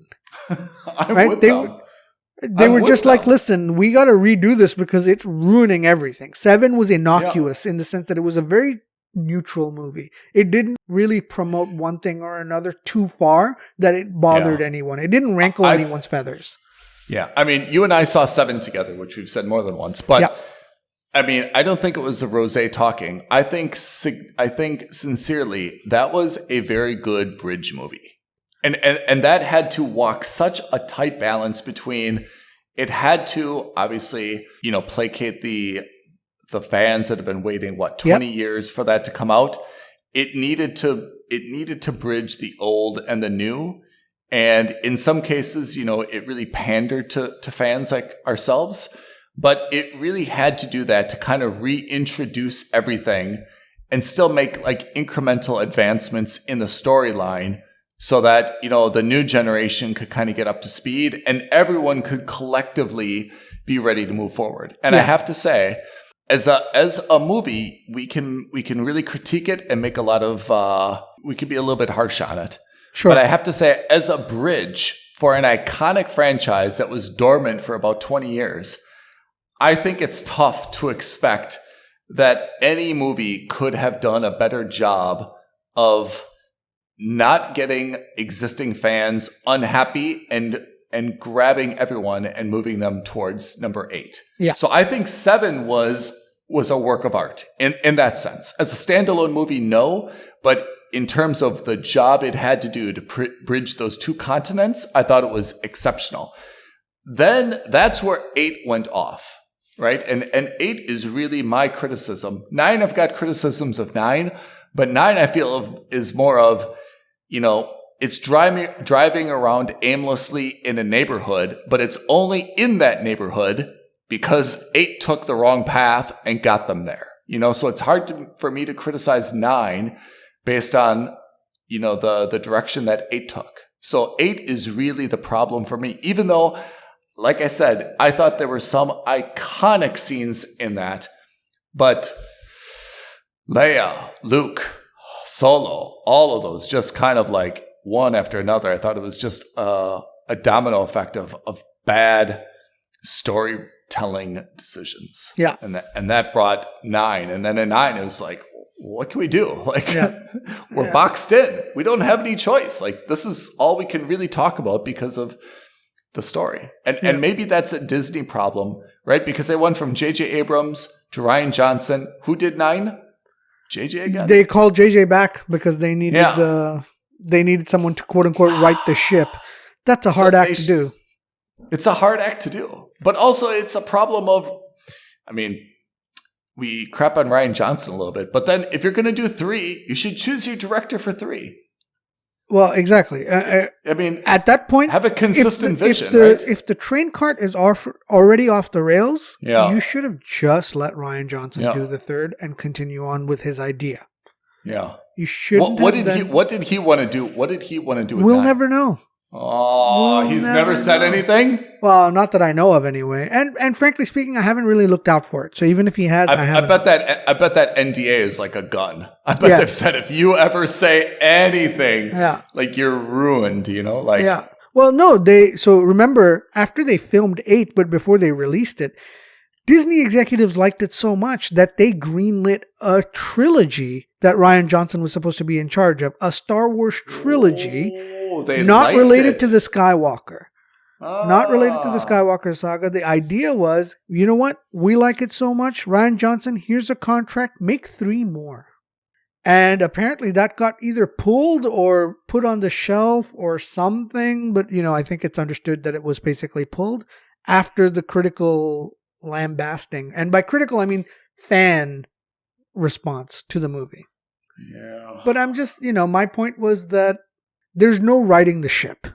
Speaker 3: They were just like, listen, we got to redo this because it's ruining everything. 7 was innocuous in the sense that it was a very neutral movie. It didn't really promote one thing or another too far that it bothered anyone. It didn't rankle anyone's feathers. Yeah.
Speaker 2: I mean, you and I saw 7 together, which we've said more than once. But, I mean, I don't think it was a rosé talking. I think sincerely that was a very good bridge movie. And that had to walk such a tight balance between, it had to obviously, placate the fans that have been waiting 20 years for that to come out. It needed to bridge the old and the new. And in some cases, it really pandered to fans like ourselves, but it really had to do that to kind of reintroduce everything and still make like incremental advancements in the storyline, so that, the new generation could kind of get up to speed and everyone could collectively be ready to move forward. And I have to say, as a movie, we can really critique it and make a lot of we can be a little bit harsh on it.
Speaker 3: Sure.
Speaker 2: But I have to say, as a bridge for an iconic franchise that was dormant for about 20 years, I think it's tough to expect that any movie could have done a better job of not getting existing fans unhappy and grabbing everyone and moving them towards number 8.
Speaker 3: Yeah.
Speaker 2: So I think 7 was a work of art in that sense. As a standalone movie, no, but in terms of the job it had to do to bridge those two continents, I thought it was exceptional. Then that's where 8 went off, right? And 8 is really my criticism. 9, I've got criticisms of 9, but 9 I feel is more of, it's driving around aimlessly in a neighborhood, but it's only in that neighborhood because 8 took the wrong path and got them there. So it's hard for me to criticize 9 based on, the direction that 8 took. So 8 is really the problem for me, even though, like I said, I thought there were some iconic scenes in that, but Leia, Luke, Solo, all of those just kind of like one after another. I thought it was just a domino effect of bad storytelling decisions.
Speaker 3: Yeah.
Speaker 2: And that brought 9. And then in 9, it was like, what can we do? We're boxed in. We don't have any choice. This is all we can really talk about because of the story. And maybe that's a Disney problem, right? Because they went from J.J. Abrams to Rian Johnson. Who did 9? J.J. again?
Speaker 3: They called J.J. back because they needed someone to quote unquote right the ship. That's a hard act to do.
Speaker 2: It's a hard act to do. But also it's a problem of, we crap on Rian Johnson a little bit, but then if you're going to do 3, you should choose your director for 3.
Speaker 3: Well, exactly. At that point,
Speaker 2: have a consistent vision,
Speaker 3: right? If the train cart is already off the rails,
Speaker 2: you
Speaker 3: should have just let Rian Johnson do the 3rd and continue on with his idea.
Speaker 2: Yeah.
Speaker 3: You shouldn't.
Speaker 2: What did he want to do? What did he want to do with
Speaker 3: We'll
Speaker 2: 9?
Speaker 3: never know.
Speaker 2: Oh, he's never said anything?
Speaker 3: Well, not that I know of anyway. And frankly speaking, I haven't really looked out for it. So even if he has, I haven't.
Speaker 2: I bet that NDA is like a gun. I bet they've said if you ever say anything, you're ruined, Yeah. Well, no, so remember, after they filmed 8, but before they released it,
Speaker 3: Disney executives liked it so much that they greenlit a trilogy that Rian Johnson was supposed to be in charge of. A Star Wars trilogy, not related to the Skywalker. Not related to the Skywalker saga. The idea was, you know what? We like it so much. Rian Johnson, here's a contract. Make 3 more. And apparently that got either pulled or put on the shelf or something. But, I think it's understood that it was basically pulled after the critical lambasting. And by critical, I mean fan response to the movie.
Speaker 2: Yeah.
Speaker 3: But I'm just, my point was that there's no righting the ship.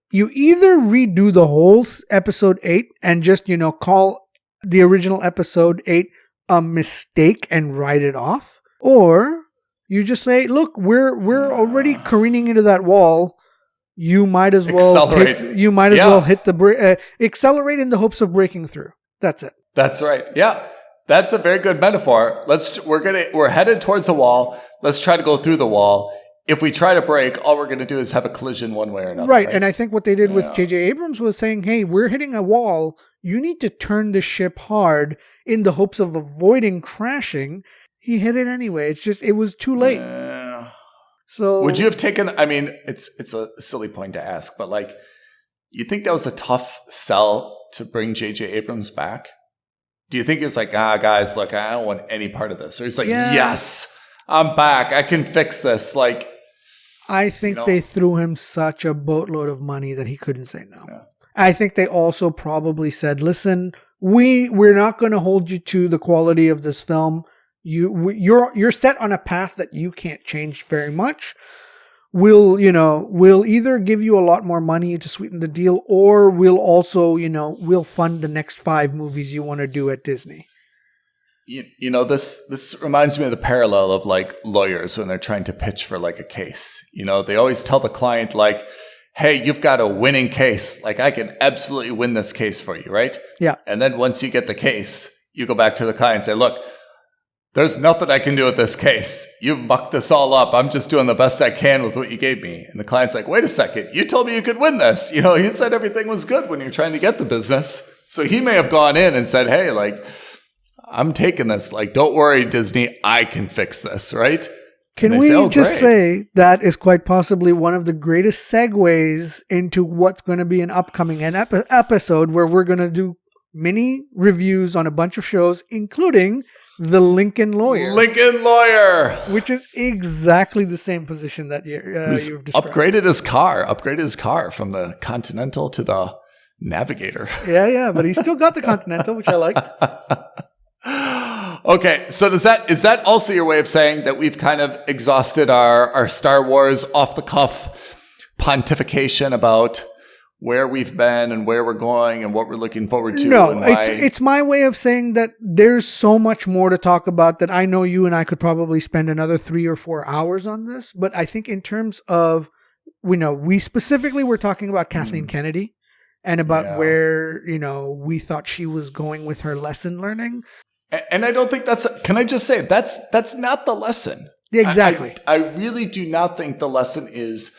Speaker 3: You either redo the whole episode 8 and just, call the original episode 8 a mistake and write it off, or you just say, look, we're already careening into that wall. You might as well hit the brake, accelerate in the hopes of breaking through. That's it.
Speaker 2: That's right. Yeah. That's a very good metaphor. We're headed towards a wall. Let's try to go through the wall. If we try to brake, all we're going to do is have a collision one way or another.
Speaker 3: Right. And I think what they did with J.J. Abrams was saying, hey, we're hitting a wall. You need to turn the ship hard in the hopes of avoiding crashing. He hit it anyway. It was too late. So
Speaker 2: would you have taken, it's a silly point to ask, but you think that was a tough sell to bring J.J. Abrams back? Do you think it's like, guys, look, I don't want any part of this? Or he's like, yes, I'm back. I can fix this.
Speaker 3: I think they threw him such a boatload of money that he couldn't say no. Yeah. I think they also probably said, listen, we're not going to hold you to the quality of this film. You're set on a path that you can't change very much. We'll either give you a lot more money to sweeten the deal, or we'll also, we'll fund the next 5 movies you want to do at Disney.
Speaker 2: This reminds me of the parallel of lawyers when they're trying to pitch for a case. They always tell the client hey, you've got a winning case. Like, I can absolutely win this case for you, right?
Speaker 3: Yeah.
Speaker 2: And then once you get the case, you go back to the client and say, look, there's nothing I can do with this case. You've mucked this all up. I'm just doing the best I can with what you gave me. And the client's like, wait a second. You told me you could win this. You know, he said everything was good when you're trying to get the business. So he may have gone in and said, hey, like, I'm taking this. Like, don't worry, Disney. I can fix this, right?
Speaker 3: Can we just say that is quite possibly one of the greatest segues into what's going to be an upcoming episode where we're going to do mini reviews on a bunch of shows, including The Lincoln Lawyer.
Speaker 2: Lincoln Lawyer.
Speaker 3: Which is exactly the same position that you've described.
Speaker 2: Upgraded his car from the Continental to the Navigator.
Speaker 3: Yeah, but he still got the Continental, which I liked.
Speaker 2: Okay, so is that also your way of saying that we've kind of exhausted our Star Wars off-the-cuff pontification about where we've been and where we're going and what we're looking forward to?
Speaker 3: No, it's my way of saying that there's so much more to talk about that I know you and I could probably spend another 3 or 4 hours on this. But I think in terms of, we specifically were talking about Kathleen Kennedy and about where, we thought she was going with her lesson learning.
Speaker 2: And I don't think can I just say, that's not the lesson.
Speaker 3: Yeah, exactly.
Speaker 2: I really do not think the lesson is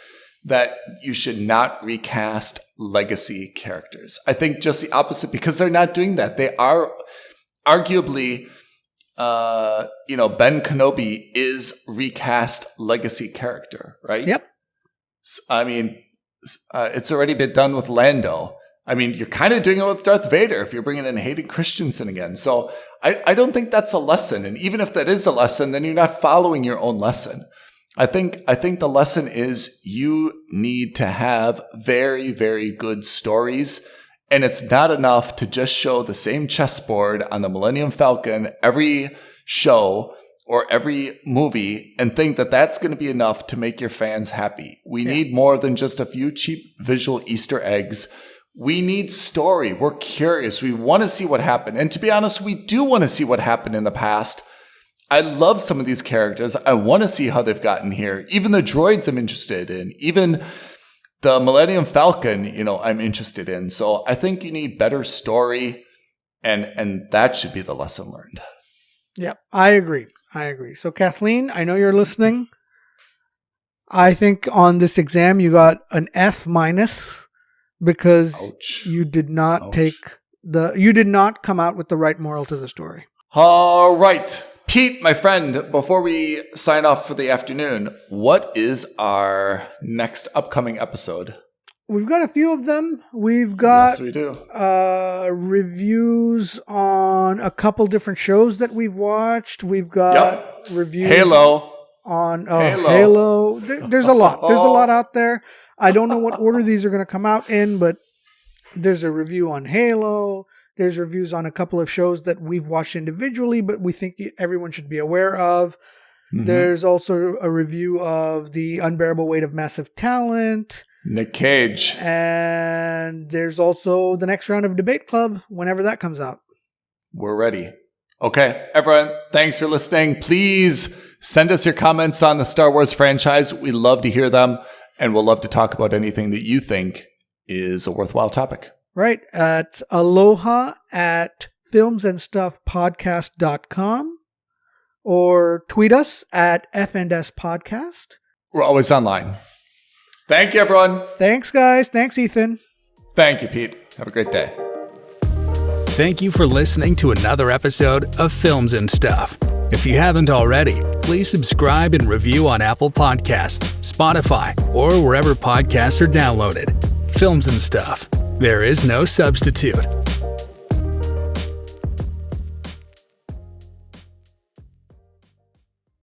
Speaker 2: that you should not recast legacy characters. I think just the opposite, because they're not doing that. They are arguably, Ben Kenobi is recast legacy character, right?
Speaker 3: Yep.
Speaker 2: I mean, it's already been done with Lando. I mean, you're kind of doing it with Darth Vader if you're bringing in Hayden Christensen again. So I don't think that's a lesson. And even if that is a lesson, then you're not following your own lesson. I think the lesson is you need to have very, very good stories. And it's not enough to just show the same chessboard on the Millennium Falcon every show or every movie and think that that's going to be enough to make your fans happy. We need more than just a few cheap visual Easter eggs. We need story. We're curious. We want to see what happened. And to be honest, we do want to see what happened in the past. I love some of these characters. I want to see how they've gotten here. Even the droids I'm interested in. Even the Millennium Falcon, I'm interested in. So I think you need better story, and that should be the lesson learned.
Speaker 3: Yeah, I agree. So Kathleen, I know you're listening. I think on this exam you got an F- because you did not you did not come out with the right moral to the story.
Speaker 2: All right. Pete, my friend, before we sign off for the afternoon, what is our next upcoming episode?
Speaker 3: We've got a few of them. We've got
Speaker 2: yes, we do.
Speaker 3: Reviews on a couple different shows that we've watched. We've got reviews
Speaker 2: Halo.
Speaker 3: On Halo. There's a lot. There's a lot out there. I don't know what order these are going to come out in, but there's a review on Halo. There's reviews on a couple of shows that we've watched individually, but we think everyone should be aware of. Mm-hmm. There's also a review of The Unbearable Weight of Massive Talent.
Speaker 2: Nick Cage.
Speaker 3: And there's also the next round of Debate Club, whenever that comes out.
Speaker 2: We're ready. Okay, everyone, thanks for listening. Please send us your comments on the Star Wars franchise. We love to hear them, and we'll love to talk about anything that you think is a worthwhile topic.
Speaker 3: Right, at aloha@filmsandstuffpodcast.com or tweet us at FNS Podcast.
Speaker 2: We're always online. Thank you, everyone.
Speaker 3: Thanks, guys. Thanks, Ethan.
Speaker 2: Thank you, Pete. Have a great day.
Speaker 1: Thank you for listening to another episode of Films and Stuff. If you haven't already, please subscribe and review on Apple Podcasts, Spotify, or wherever podcasts are downloaded. Films and Stuff. There is no substitute.